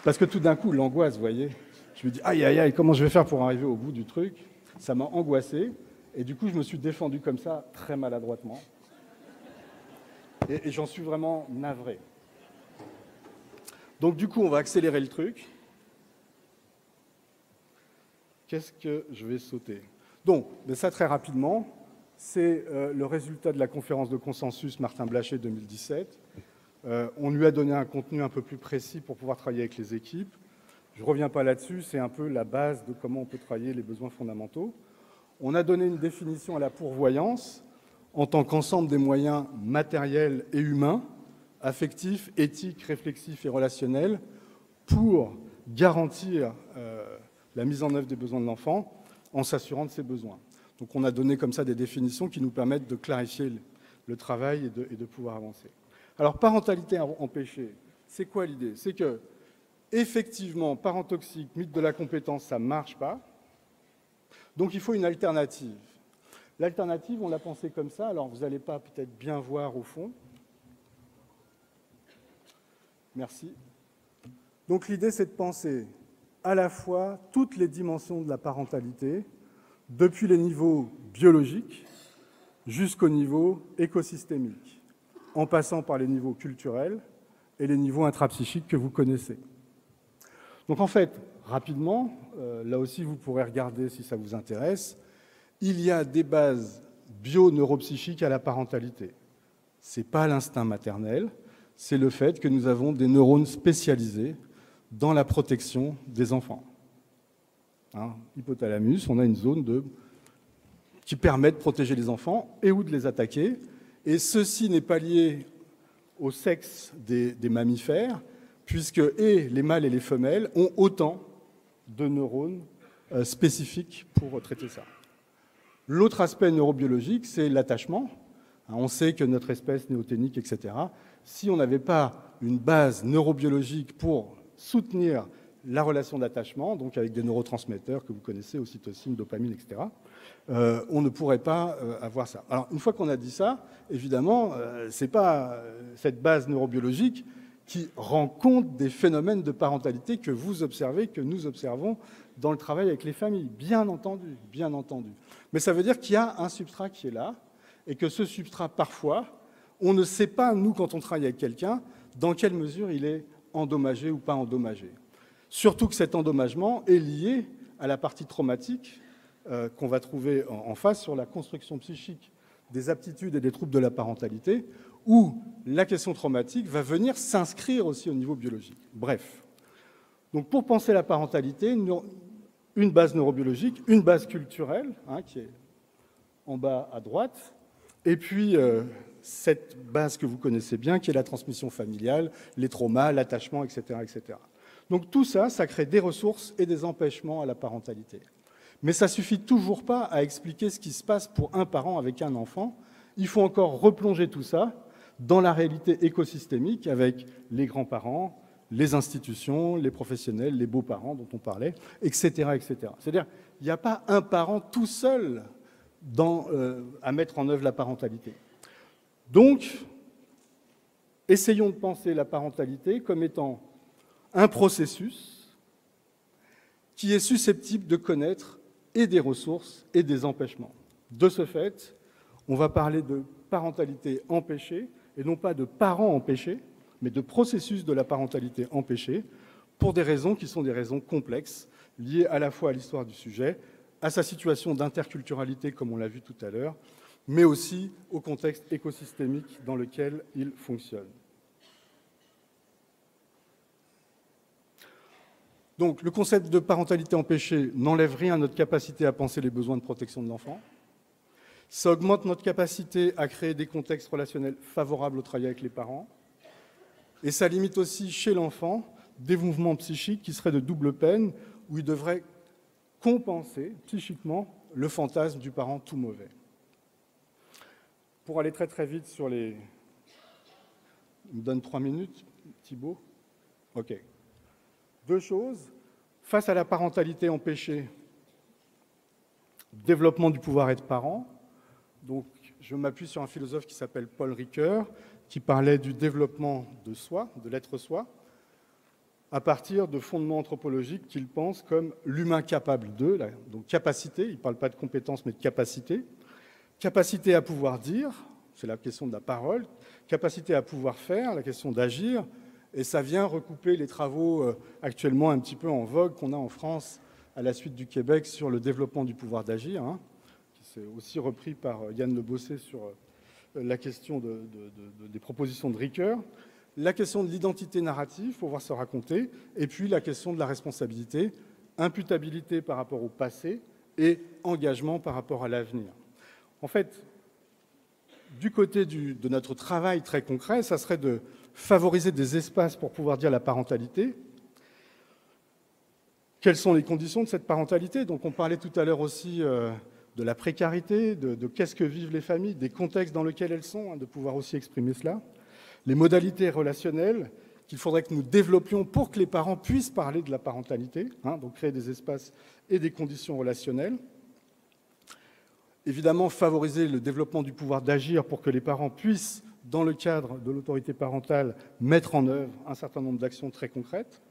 Parce que tout d'un coup, l'angoisse, vous voyez, je me dis, aïe, aïe, aïe, comment je vais faire pour arriver au bout du truc? Ça m'a angoissé. Et du coup, je me suis défendu comme ça, très maladroitement. Et j'en suis vraiment navré. Donc du coup, on va accélérer le truc. Qu'est-ce que je vais sauter? Donc, ça très rapidement, c'est le résultat de la conférence de consensus Martin Blacher 2017. On lui a donné un contenu un peu plus précis pour pouvoir travailler avec les équipes. Je ne reviens pas là-dessus, c'est un peu la base de comment on peut travailler les besoins fondamentaux. On a donné une définition à la pourvoyance en tant qu'ensemble des moyens matériels et humains, affectifs, éthiques, réflexifs et relationnels, pour garantir la mise en œuvre des besoins de l'enfant en s'assurant de ses besoins. Donc on a donné comme ça des définitions qui nous permettent de clarifier le travail et de pouvoir avancer. Alors, parentalité empêchée, c'est quoi l'idée? C'est que, effectivement, parent toxique, mythe de la compétence, ça ne marche pas. Donc il faut une alternative. L'alternative, on l'a pensée comme ça, alors vous n'allez pas peut-être bien voir au fond. Merci. Donc l'idée, c'est de penser à la fois toutes les dimensions de la parentalité, depuis les niveaux biologiques jusqu'au niveau écosystémique, en passant par les niveaux culturels et les niveaux intrapsychiques que vous connaissez. Donc en fait, rapidement, là aussi vous pourrez regarder si ça vous intéresse, il y a des bases bio-neuropsychiques à la parentalité. Ce n'est pas l'instinct maternel, c'est le fait que nous avons des neurones spécialisés dans la protection des enfants. Hypothalamus, on a une zone qui permet de protéger les enfants et ou de les attaquer. Et ceci n'est pas lié au sexe des mammifères, puisque les mâles et les femelles ont autant de neurones spécifiques pour traiter ça. L'autre aspect neurobiologique, c'est l'attachement. On sait que notre espèce néoténique, etc., si on n'avait pas une base neurobiologique pour soutenir la relation d'attachement, donc avec des neurotransmetteurs que vous connaissez, ocytocine, dopamine, etc., on ne pourrait pas avoir ça. Alors, une fois qu'on a dit ça, évidemment, ce n'est pas cette base neurobiologique qui rend compte des phénomènes de parentalité que vous observez, que nous observons dans le travail avec les familles, bien entendu, bien entendu. Mais ça veut dire qu'il y a un substrat qui est là, et que ce substrat, parfois, on ne sait pas, nous, quand on travaille avec quelqu'un, dans quelle mesure il est endommagé ou pas endommagé. Surtout que cet endommagement est lié à la partie traumatique qu'on va trouver en face sur la construction psychique des aptitudes et des troubles de la parentalité, où la question traumatique va venir s'inscrire aussi au niveau biologique. Bref, donc pour penser la parentalité, une base neurobiologique, une base culturelle, qui est en bas à droite, et puis cette base que vous connaissez bien, qui est la transmission familiale, les traumas, l'attachement, etc., etc. Donc tout ça, ça crée des ressources et des empêchements à la parentalité. Mais ça ne suffit toujours pas à expliquer ce qui se passe pour un parent avec un enfant. Il faut encore replonger tout ça dans la réalité écosystémique avec les grands-parents, les institutions, les professionnels, les beaux-parents dont on parlait, etc., etc. C'est-à-dire qu'il n'y a pas un parent tout seul à mettre en œuvre la parentalité. Donc, essayons de penser la parentalité comme étant un processus qui est susceptible de connaître et des ressources et des empêchements. De ce fait, on va parler de parentalité empêchée, et non pas de parents empêchés, mais de processus de la parentalité empêchée, pour des raisons qui sont des raisons complexes, liées à la fois à l'histoire du sujet, à sa situation d'interculturalité, comme on l'a vu tout à l'heure, mais aussi au contexte écosystémique dans lequel il fonctionne. Donc, le concept de parentalité empêchée n'enlève rien à notre capacité à penser les besoins de protection de l'enfant. Ça augmente notre capacité à créer des contextes relationnels favorables au travail avec les parents. Et ça limite aussi chez l'enfant des mouvements psychiques qui seraient de double peine, où il devrait compenser psychiquement le fantasme du parent tout mauvais. Pour aller très très vite sur les... Il me donne 3 minutes, Thibaut ? OK. 2 choses. Face à la parentalité empêchée, développement du pouvoir être parent. Donc, je m'appuie sur un philosophe qui s'appelle Paul Ricoeur, qui parlait du développement de soi, de l'être soi, à partir de fondements anthropologiques qu'il pense comme l'humain capable de, donc capacité, il ne parle pas de compétence mais de capacité, capacité à pouvoir dire, c'est la question de la parole, capacité à pouvoir faire, la question d'agir, et ça vient recouper les travaux actuellement un petit peu en vogue qu'on a en France à la suite du Québec sur le développement du pouvoir d'agir, qui s'est aussi repris par Yann Le Bossé sur la question des propositions de Ricoeur, la question de l'identité narrative, pour pouvoir se raconter, et puis la question de la responsabilité, imputabilité par rapport au passé et engagement par rapport à l'avenir. En fait, du côté de notre travail très concret, ça serait de favoriser des espaces pour pouvoir dire la parentalité. Quelles sont les conditions de cette parentalité? Donc on parlait tout à l'heure aussi de la précarité, de qu'est-ce que vivent les familles, des contextes dans lesquels elles sont, de pouvoir aussi exprimer cela. Les modalités relationnelles qu'il faudrait que nous développions pour que les parents puissent parler de la parentalité, donc créer des espaces et des conditions relationnelles. Évidemment, favoriser le développement du pouvoir d'agir pour que les parents puissent, dans le cadre de l'autorité parentale, mettre en œuvre un certain nombre d'actions très concrètes.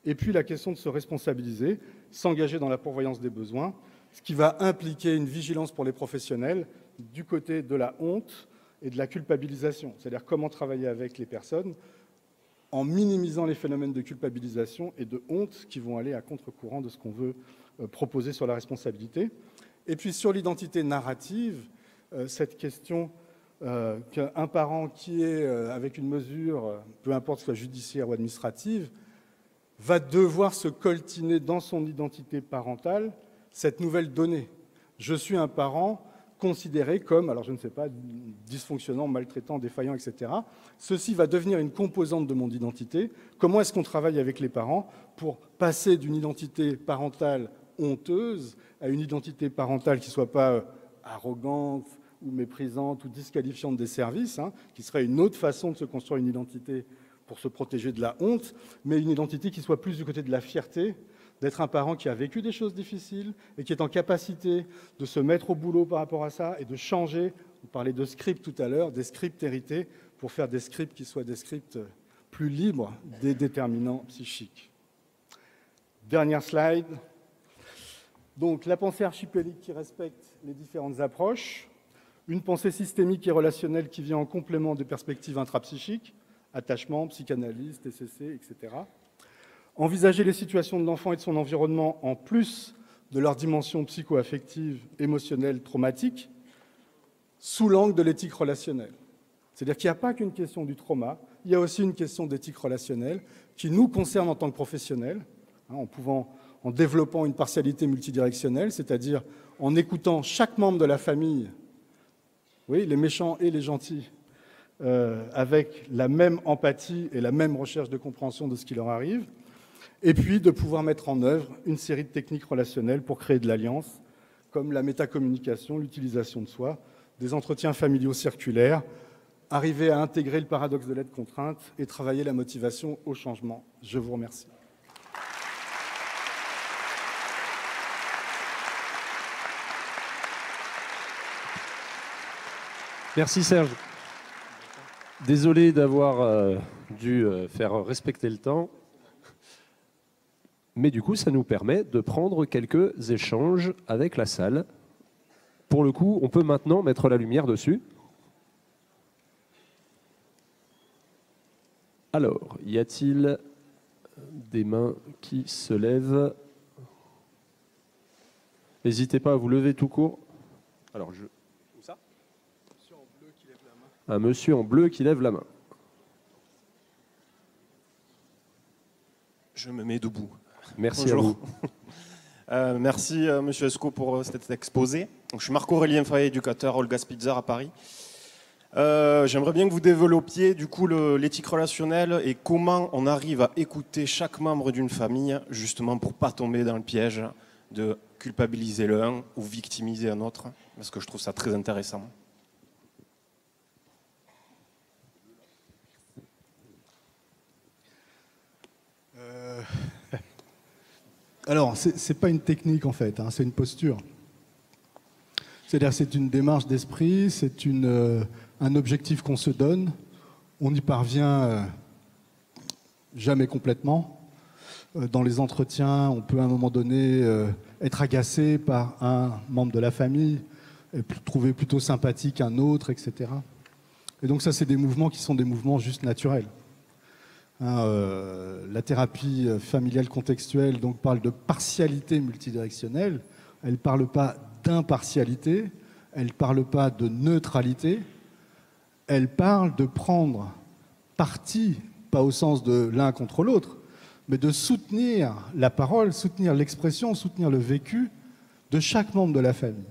Et puis la question de se responsabiliser, s'engager dans la pourvoyance des besoins, ce qui va impliquer une vigilance pour les professionnels du côté de la honte et de la culpabilisation. C'est-à-dire comment travailler avec les personnes en minimisant les phénomènes de culpabilisation et de honte qui vont aller à contre-courant de ce qu'on veut proposer sur la responsabilité. Et puis sur l'identité narrative, cette question qu'un parent qui est avec une mesure, peu importe soit judiciaire ou administrative, va devoir se coltiner dans son identité parentale cette nouvelle donnée. Je suis un parent considéré comme, alors je ne sais pas, dysfonctionnant, maltraitant, défaillant, etc. Ceci va devenir une composante de mon identité. Comment est-ce qu'on travaille avec les parents pour passer d'une identité parentale honteuse à une identité parentale qui ne soit pas arrogante ou méprisante ou disqualifiante des services, qui serait une autre façon de se construire une identité pour se protéger de la honte, mais une identité qui soit plus du côté de la fierté, d'être un parent qui a vécu des choses difficiles et qui est en capacité de se mettre au boulot par rapport à ça et de changer. On parlait de script tout à l'heure, des scripts hérités pour faire des scripts qui soient des scripts plus libre des déterminants psychiques. Dernière slide. Donc, la pensée archipélique qui respecte les différentes approches, une pensée systémique et relationnelle qui vient en complément des perspectives intrapsychiques, attachement, psychanalyse, TCC, etc. Envisager les situations de l'enfant et de son environnement en plus de leur dimension psycho-affective, émotionnelle, traumatique, sous l'angle de l'éthique relationnelle. C'est-à-dire qu'il n'y a pas qu'une question du trauma, il y a aussi une question d'éthique relationnelle qui nous concerne en tant que professionnels, en développant une partialité multidirectionnelle, c'est-à-dire en écoutant chaque membre de la famille, oui, les méchants et les gentils, avec la même empathie et la même recherche de compréhension de ce qui leur arrive, et puis de pouvoir mettre en œuvre une série de techniques relationnelles pour créer de l'alliance, comme la métacommunication, l'utilisation de soi, des entretiens familiaux circulaires, arriver à intégrer le paradoxe de l'aide-contrainte et travailler la motivation au changement. Je vous remercie. Merci Serge. Désolé d'avoir dû faire respecter le temps. Mais du coup, ça nous permet de prendre quelques échanges avec la salle. Pour le coup, on peut maintenant mettre la lumière dessus. Alors, y a-t-il des mains qui se lèvent? N'hésitez pas à vous lever tout court. Alors, où ça? Monsieur en bleu qui lève la main. Un monsieur en bleu qui lève la main. Je me mets debout. Merci Bonjour. à vous. Merci Monsieur Esco pour cet exposé. Je suis Marc-Aurélien Fayet, éducateur Olga Spitzer à Paris. J'aimerais bien que vous développiez du coup l'éthique relationnelle et comment on arrive à écouter chaque membre d'une famille justement pour pas tomber dans le piège de culpabiliser l'un ou victimiser un autre, parce que je trouve ça très intéressant. Alors, ce n'est pas une technique en fait, c'est une posture. C'est-à-dire c'est une démarche d'esprit, c'est un objectif qu'on se donne. On n'y parvient jamais complètement. Dans les entretiens, on peut à un moment donné être agacé par un membre de la famille, et trouver plutôt sympathique un autre, etc. Et donc ça, c'est des mouvements qui sont des mouvements juste naturels. La thérapie familiale contextuelle donc, parle de partialité multidirectionnelle. Elle ne parle pas d'impartialité, elle ne parle pas de neutralité, elle parle de prendre parti, pas au sens de l'un contre l'autre, mais de soutenir la parole, soutenir l'expression, soutenir le vécu de chaque membre de la famille,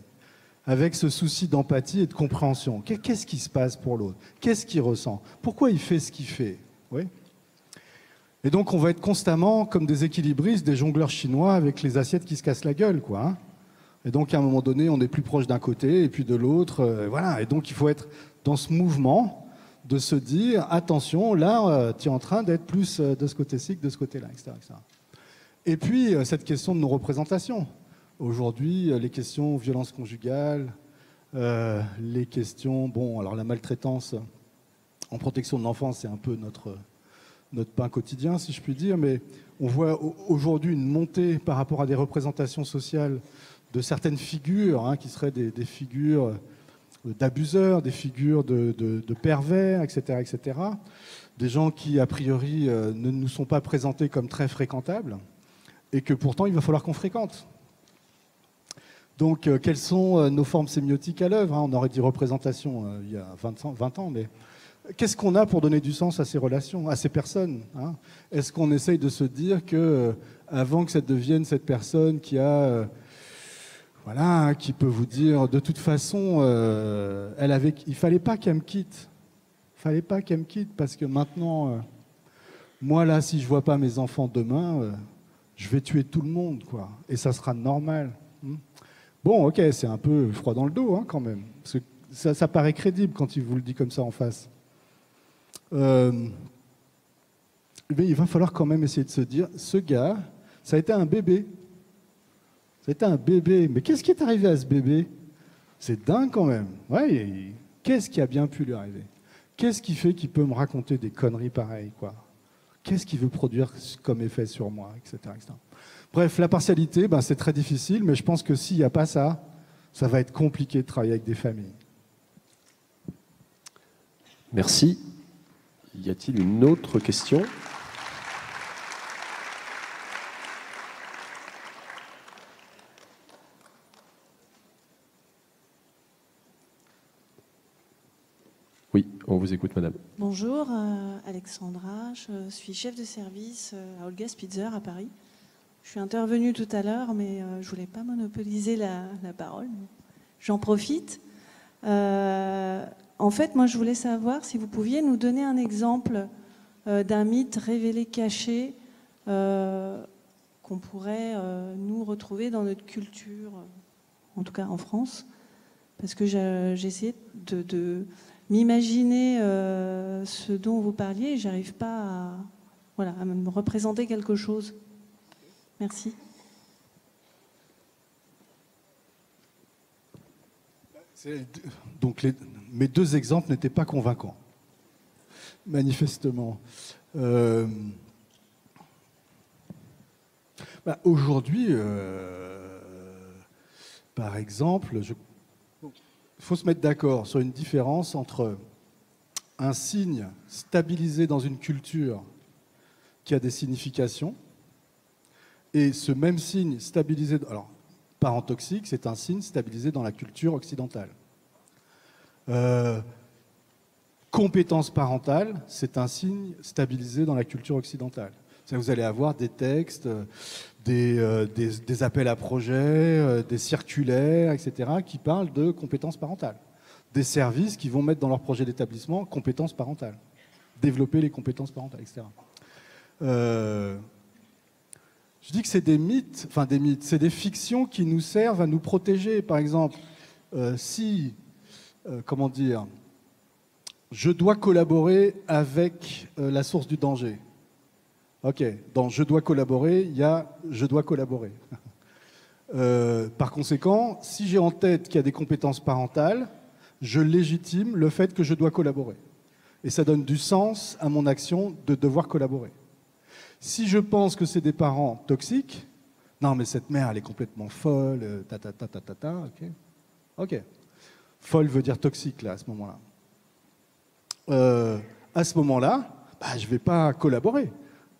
avec ce souci d'empathie et de compréhension. Qu'est-ce qui se passe pour l'autre? Qu'est-ce qu'il ressent? Pourquoi il fait ce qu'il fait? Oui. Et donc, on va être constamment comme des équilibristes, des jongleurs chinois avec les assiettes qui se cassent la gueule, quoi. Et donc, à un moment donné, on est plus proche d'un côté et puis de l'autre. Voilà. Et donc, il faut être dans ce mouvement de se dire, attention, là, tu es en train d'être plus de ce côté-ci que de ce côté-là, etc., etc. Et puis, cette question de nos représentations. Aujourd'hui, les questions violence conjugale, les questions... Bon, alors la maltraitance en protection de l'enfance, c'est un peu notre pain quotidien, si je puis dire, mais on voit aujourd'hui une montée par rapport à des représentations sociales de certaines figures, qui seraient des figures d'abuseurs, des figures de pervers, etc., etc. Des gens qui, a priori, ne nous sont pas présentés comme très fréquentables et que pourtant, il va falloir qu'on fréquente. Donc, quelles sont nos formes sémiotiques à l'œuvre? On aurait dit représentation il y a 20 ans, mais... Qu'est-ce qu'on a pour donner du sens à ces relations, à ces personnes? Est-ce qu'on essaye de se dire que, avant que ça devienne cette personne qui a, qui peut vous dire, de toute façon, il fallait pas qu'elle me quitte. Il fallait pas qu'elle me quitte parce que maintenant, moi là, si je vois pas mes enfants demain, je vais tuer tout le monde, quoi. Et ça sera normal. Bon, ok, c'est un peu froid dans le dos, quand même. Parce que ça paraît crédible quand il vous le dit comme ça en face. Mais il va falloir quand même essayer de se dire, ce gars, ça a été un bébé. Ça a été un bébé. Mais qu'est-ce qui est arrivé à ce bébé? C'est dingue quand même. Ouais, qu'est-ce qui a bien pu lui arriver? Qu'est-ce qui fait qu'il peut me raconter des conneries pareilles, quoi? qu'est-ce qu'il veut produire comme effet sur moi, etc. etc. Bref, la partialité, c'est très difficile, mais je pense que s'il n'y a pas ça, ça va être compliqué de travailler avec des familles. Merci. Y a-t-il une autre question ? Oui, on vous écoute, madame. Bonjour, Alexandra, je suis chef de service à Olga's Pizza à Paris. Je suis intervenue tout à l'heure, mais je ne voulais pas monopoliser la parole. J'en profite. En fait, moi, je voulais savoir si vous pouviez nous donner un exemple d'un mythe révélé caché qu'on pourrait nous retrouver dans notre culture, en tout cas en France, parce que j'ai essayé de m'imaginer ce dont vous parliez et j'arrive pas à me représenter quelque chose. Merci. Donc mes deux exemples n'étaient pas convaincants, manifestement. Aujourd'hui, par exemple, il faut se mettre d'accord sur une différence entre un signe stabilisé dans une culture qui a des significations et ce même signe stabilisé... Alors, parent toxique, c'est un signe stabilisé dans la culture occidentale. Compétence parentale, c'est un signe stabilisé dans la culture occidentale. Vous allez avoir des textes, des appels à projets, des circulaires, etc., qui parlent de compétences parentales. Des services qui vont mettre dans leur projet d'établissement compétences parentales. Développer les compétences parentales, etc. Je dis que c'est des mythes, c'est des fictions qui nous servent à nous protéger. Par exemple, je dois collaborer avec la source du danger. Ok, dans je dois collaborer, il y a je dois collaborer. Par conséquent, si j'ai en tête qu'il y a des compétences parentales, je légitime le fait que je dois collaborer. Et ça donne du sens à mon action de devoir collaborer. Si je pense que c'est des parents toxiques, non mais cette mère elle est complètement folle, ok. Folle veut dire toxique là à ce moment-là. À ce moment-là, je ne vais pas collaborer.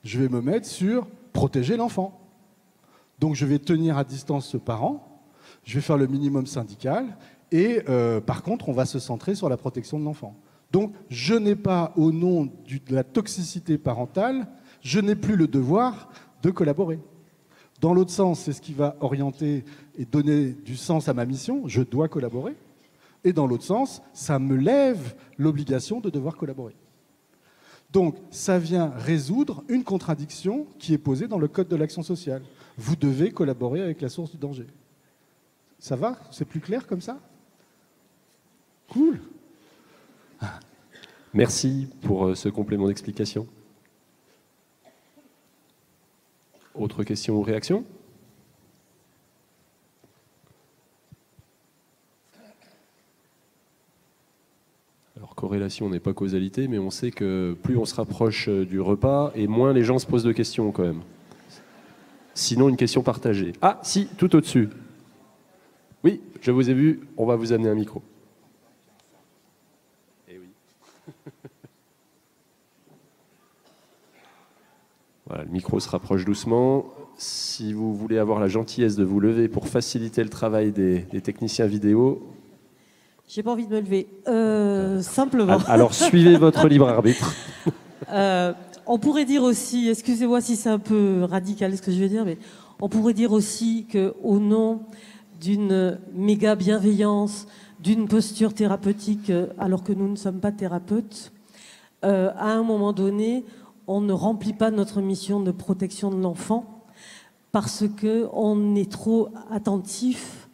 Je vais me mettre sur protéger l'enfant. Donc je vais tenir à distance ce parent, je vais faire le minimum syndical et par contre on va se centrer sur la protection de l'enfant. Donc je n'ai pas, au nom de la toxicité parentale, je n'ai plus le devoir de collaborer. Dans l'autre sens, c'est ce qui va orienter et donner du sens à ma mission, je dois collaborer. Et dans l'autre sens, ça me lève l'obligation de devoir collaborer. Donc, ça vient résoudre une contradiction qui est posée dans le Code de l'action sociale. Vous devez collaborer avec la source du danger. Ça va? C'est plus clair comme ça? Cool. Merci pour ce complément d'explication. Autre question ou réaction? Alors, corrélation n'est pas causalité, mais on sait que plus on se rapproche du repas et moins les gens se posent de questions quand même. Sinon, une question partagée. Ah, si, tout au-dessus. Oui, je vous ai vu, on va vous amener un micro. Eh oui. Voilà, le micro se rapproche doucement. Si vous voulez avoir la gentillesse de vous lever pour faciliter le travail des techniciens vidéo... J'ai pas envie de me lever. Simplement. Alors, suivez votre libre arbitre. On pourrait dire aussi, excusez-moi si c'est un peu radical ce que je vais dire, mais on pourrait dire aussi qu'au nom d'une méga bienveillance, d'une posture thérapeutique, alors que nous ne sommes pas thérapeutes, à un moment donné, on ne remplit pas notre mission de protection de l'enfant parce qu'on est trop attentif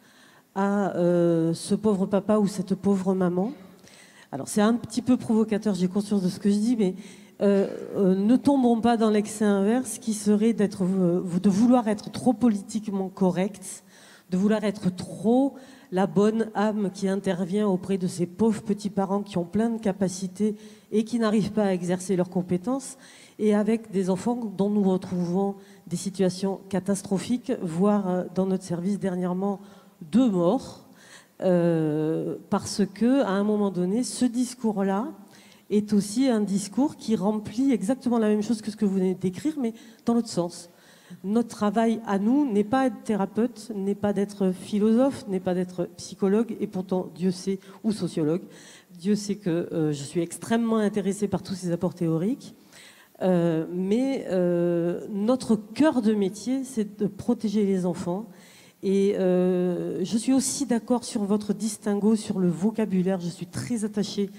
à ce pauvre papa ou cette pauvre maman. Alors c'est un petit peu provocateur, j'ai conscience de ce que je dis, mais ne tombons pas dans l'excès inverse qui serait de vouloir être trop politiquement correct de vouloir être trop la bonne âme qui intervient auprès de ces pauvres petits parents qui ont plein de capacités et qui n'arrivent pas à exercer leurs compétences, et avec des enfants dont nous retrouvons des situations catastrophiques, voire dans notre service dernièrement 2 morts, parce que à un moment donné, ce discours-là est aussi un discours qui remplit exactement la même chose que ce que vous venez d'écrire, mais dans l'autre sens. Notre travail à nous n'est pas d'être thérapeute, n'est pas d'être philosophe, n'est pas d'être psychologue, et pourtant Dieu sait, ou sociologue, Dieu sait que je suis extrêmement intéressée par tous ces apports théoriques, mais notre cœur de métier, c'est de protéger les enfants. Et je suis aussi d'accord sur votre distinguo sur le vocabulaire. Je suis très attachée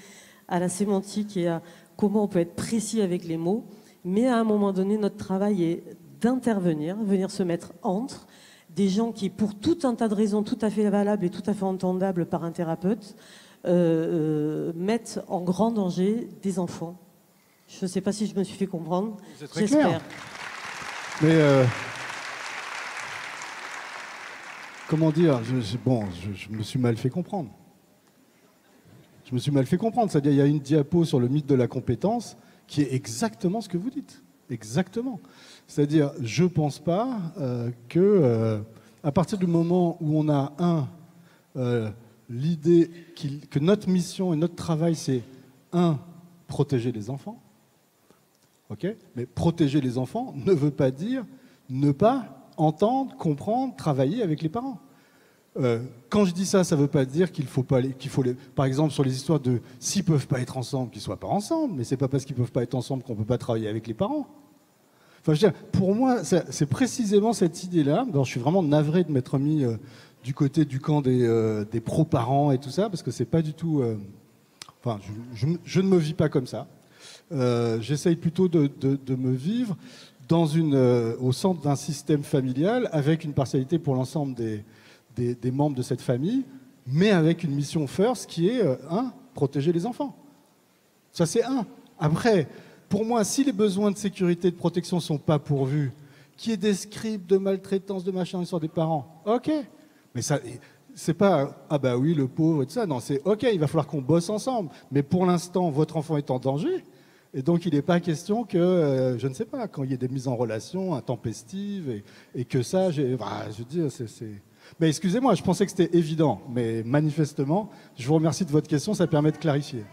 à la sémantique et à comment on peut être précis avec les mots, mais à un moment donné, notre travail est d'intervenir, venir se mettre entre des gens qui, pour tout un tas de raisons tout à fait valables et tout à fait entendables par un thérapeute, mettent en grand danger des enfants. Je ne sais pas si je me suis fait comprendre. C'est très clair. Mais comment dire, je me suis mal fait comprendre. Je me suis mal fait comprendre. C'est-à-dire il y a une diapo sur le mythe de la compétence qui est exactement ce que vous dites. Exactement. C'est-à-dire, je ne pense pas à partir du moment où on a l'idée que notre mission et notre travail, c'est protéger les enfants. Ok ? Mais protéger les enfants ne veut pas dire ne pas entendre, comprendre, travailler avec les parents. Quand je dis ça, ça ne veut pas dire qu'il faut par exemple, sur les histoires de s'ils ne peuvent pas être ensemble, qu'ils ne soient pas ensemble, mais ce n'est pas parce qu'ils ne peuvent pas être ensemble qu'on ne peut pas travailler avec les parents. Enfin, je veux dire, pour moi, c'est précisément cette idée-là. Alors, je suis vraiment navré de m'être mis du côté du camp des pro-parents et tout ça, parce que c'est pas du tout... Enfin, je ne me vis pas comme ça. J'essaye plutôt de me vivre au centre d'un système familial avec une partialité pour l'ensemble des membres de cette famille, mais avec une mission first qui est, protéger les enfants. Ça, c'est Après, pour moi, si les besoins de sécurité et de protection ne sont pas pourvus, qu'il y ait des scripts de maltraitance, de machin sur des parents, ok. Mais ça, c'est pas, ah bah oui, le pauvre et tout ça. Non, c'est ok, il va falloir qu'on bosse ensemble. Mais pour l'instant, votre enfant est en danger. Et donc, il n'est pas question que, je ne sais pas, quand il y ait des mises en relation intempestives et que ça, je veux dire, c'est... Mais excusez-moi, je pensais que c'était évident. Mais manifestement, je vous remercie de votre question, ça permet de clarifier.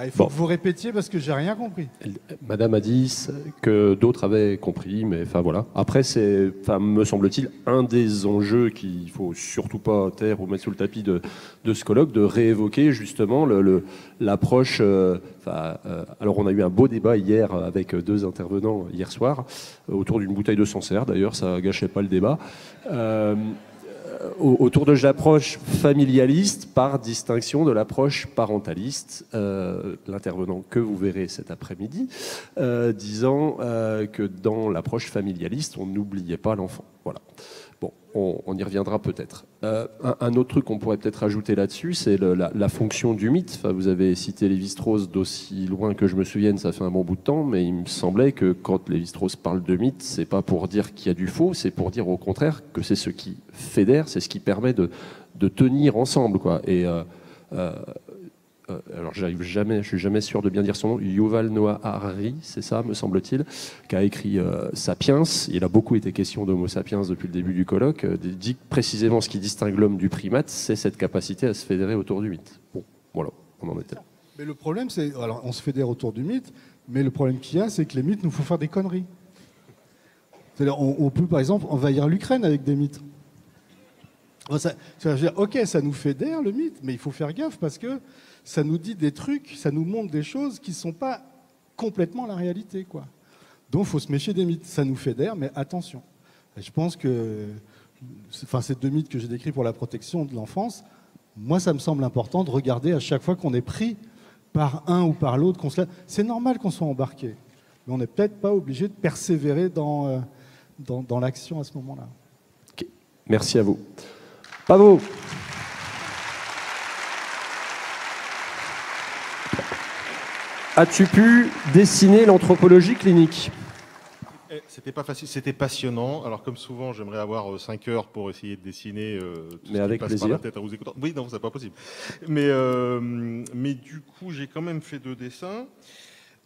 Il faut que vous répétiez parce que j'ai rien compris. Madame a dit que d'autres avaient compris, mais enfin voilà. Après, c'est, me semble-t-il, un des enjeux qu'il ne faut surtout pas taire ou mettre sous le tapis de ce colloque, de réévoquer justement l'approche. Alors, on a eu un beau débat hier avec 2 intervenants hier soir, autour d'une bouteille de Sancerre, d'ailleurs, ça gâchait pas le débat. Autour de l'approche familialiste par distinction de l'approche parentaliste, l'intervenant que vous verrez cet après-midi, disant que dans l'approche familialiste, on n'oubliait pas l'enfant. Voilà. Bon, on y reviendra peut-être. Un autre truc qu'on pourrait peut-être ajouter là-dessus, c'est la fonction du mythe. Enfin, vous avez cité Lévi-Strauss d'aussi loin que je me souvienne, ça fait un bon bout de temps, mais il me semblait que quand Lévi-Strauss parle de mythe, c'est pas pour dire qu'il y a du faux, c'est pour dire au contraire que c'est ce qui fédère, c'est ce qui permet de tenir ensemble, quoi. Et alors je suis jamais sûr de bien dire son nom, Yuval Noah Harari, c'est ça, me semble-t-il, qui a écrit Sapiens. Il a beaucoup été question d'Homo sapiens depuis le début du colloque. Dit précisément ce qui distingue l'homme du primate, c'est cette capacité à se fédérer autour du mythe. Bon, voilà, on en était là. Mais le problème, c'est, alors on se fédère autour du mythe, mais le problème qu'il y a, c'est que les mythes nous font faire des conneries. C'est-à-dire, on peut par exemple envahir l'Ukraine avec des mythes. Ça veut dire, ok, ça nous fédère le mythe, mais il faut faire gaffe parce que ça nous dit des trucs, ça nous montre des choses qui ne sont pas complètement la réalité, quoi. Donc, il faut se méfier des mythes. Ça nous fédère, mais attention. Et je pense que ces 2 mythes que j'ai décrits pour la protection de l'enfance, moi, ça me semble important de regarder à chaque fois qu'on est pris par un ou par l'autre. C'est normal qu'on soit embarqué, mais on n'est peut-être pas obligé de persévérer dans l'action à ce moment-là. Okay. Merci à vous. Bravo. As-tu pu dessiner l'anthropologie clinique ? C'était pas facile, c'était passionnant. Alors comme souvent, j'aimerais avoir 5 heures pour essayer de dessiner tout Mais ce avec qui passe plaisir. par la tête en vous écoutant. Oui, non, c'est pas possible. Mais du coup, j'ai quand même fait 2 dessins.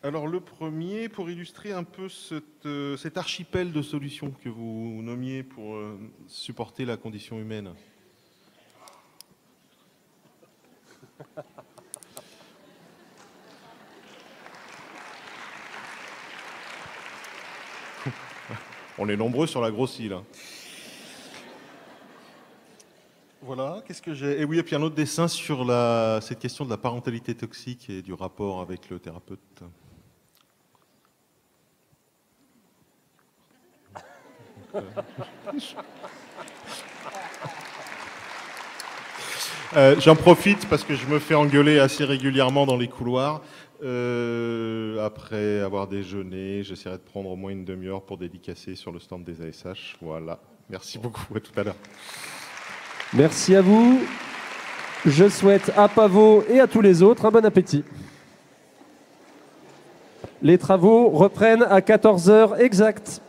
Alors le premier, pour illustrer un peu cet archipel de solutions que vous nommiez pour supporter la condition humaine. On est nombreux sur la grosse île. Voilà, qu'est-ce que j'ai? Et oui, et puis un autre dessin sur cette question de la parentalité toxique et du rapport avec le thérapeute. J'en profite parce que je me fais engueuler assez régulièrement dans les couloirs. Après avoir déjeuné, j'essaierai de prendre au moins une demi-heure pour dédicacer sur le stand des ASH. Voilà, merci beaucoup, à tout à l'heure. Merci à vous. Je souhaite à Pavot et à tous les autres un bon appétit. Les travaux reprennent à 14h exact.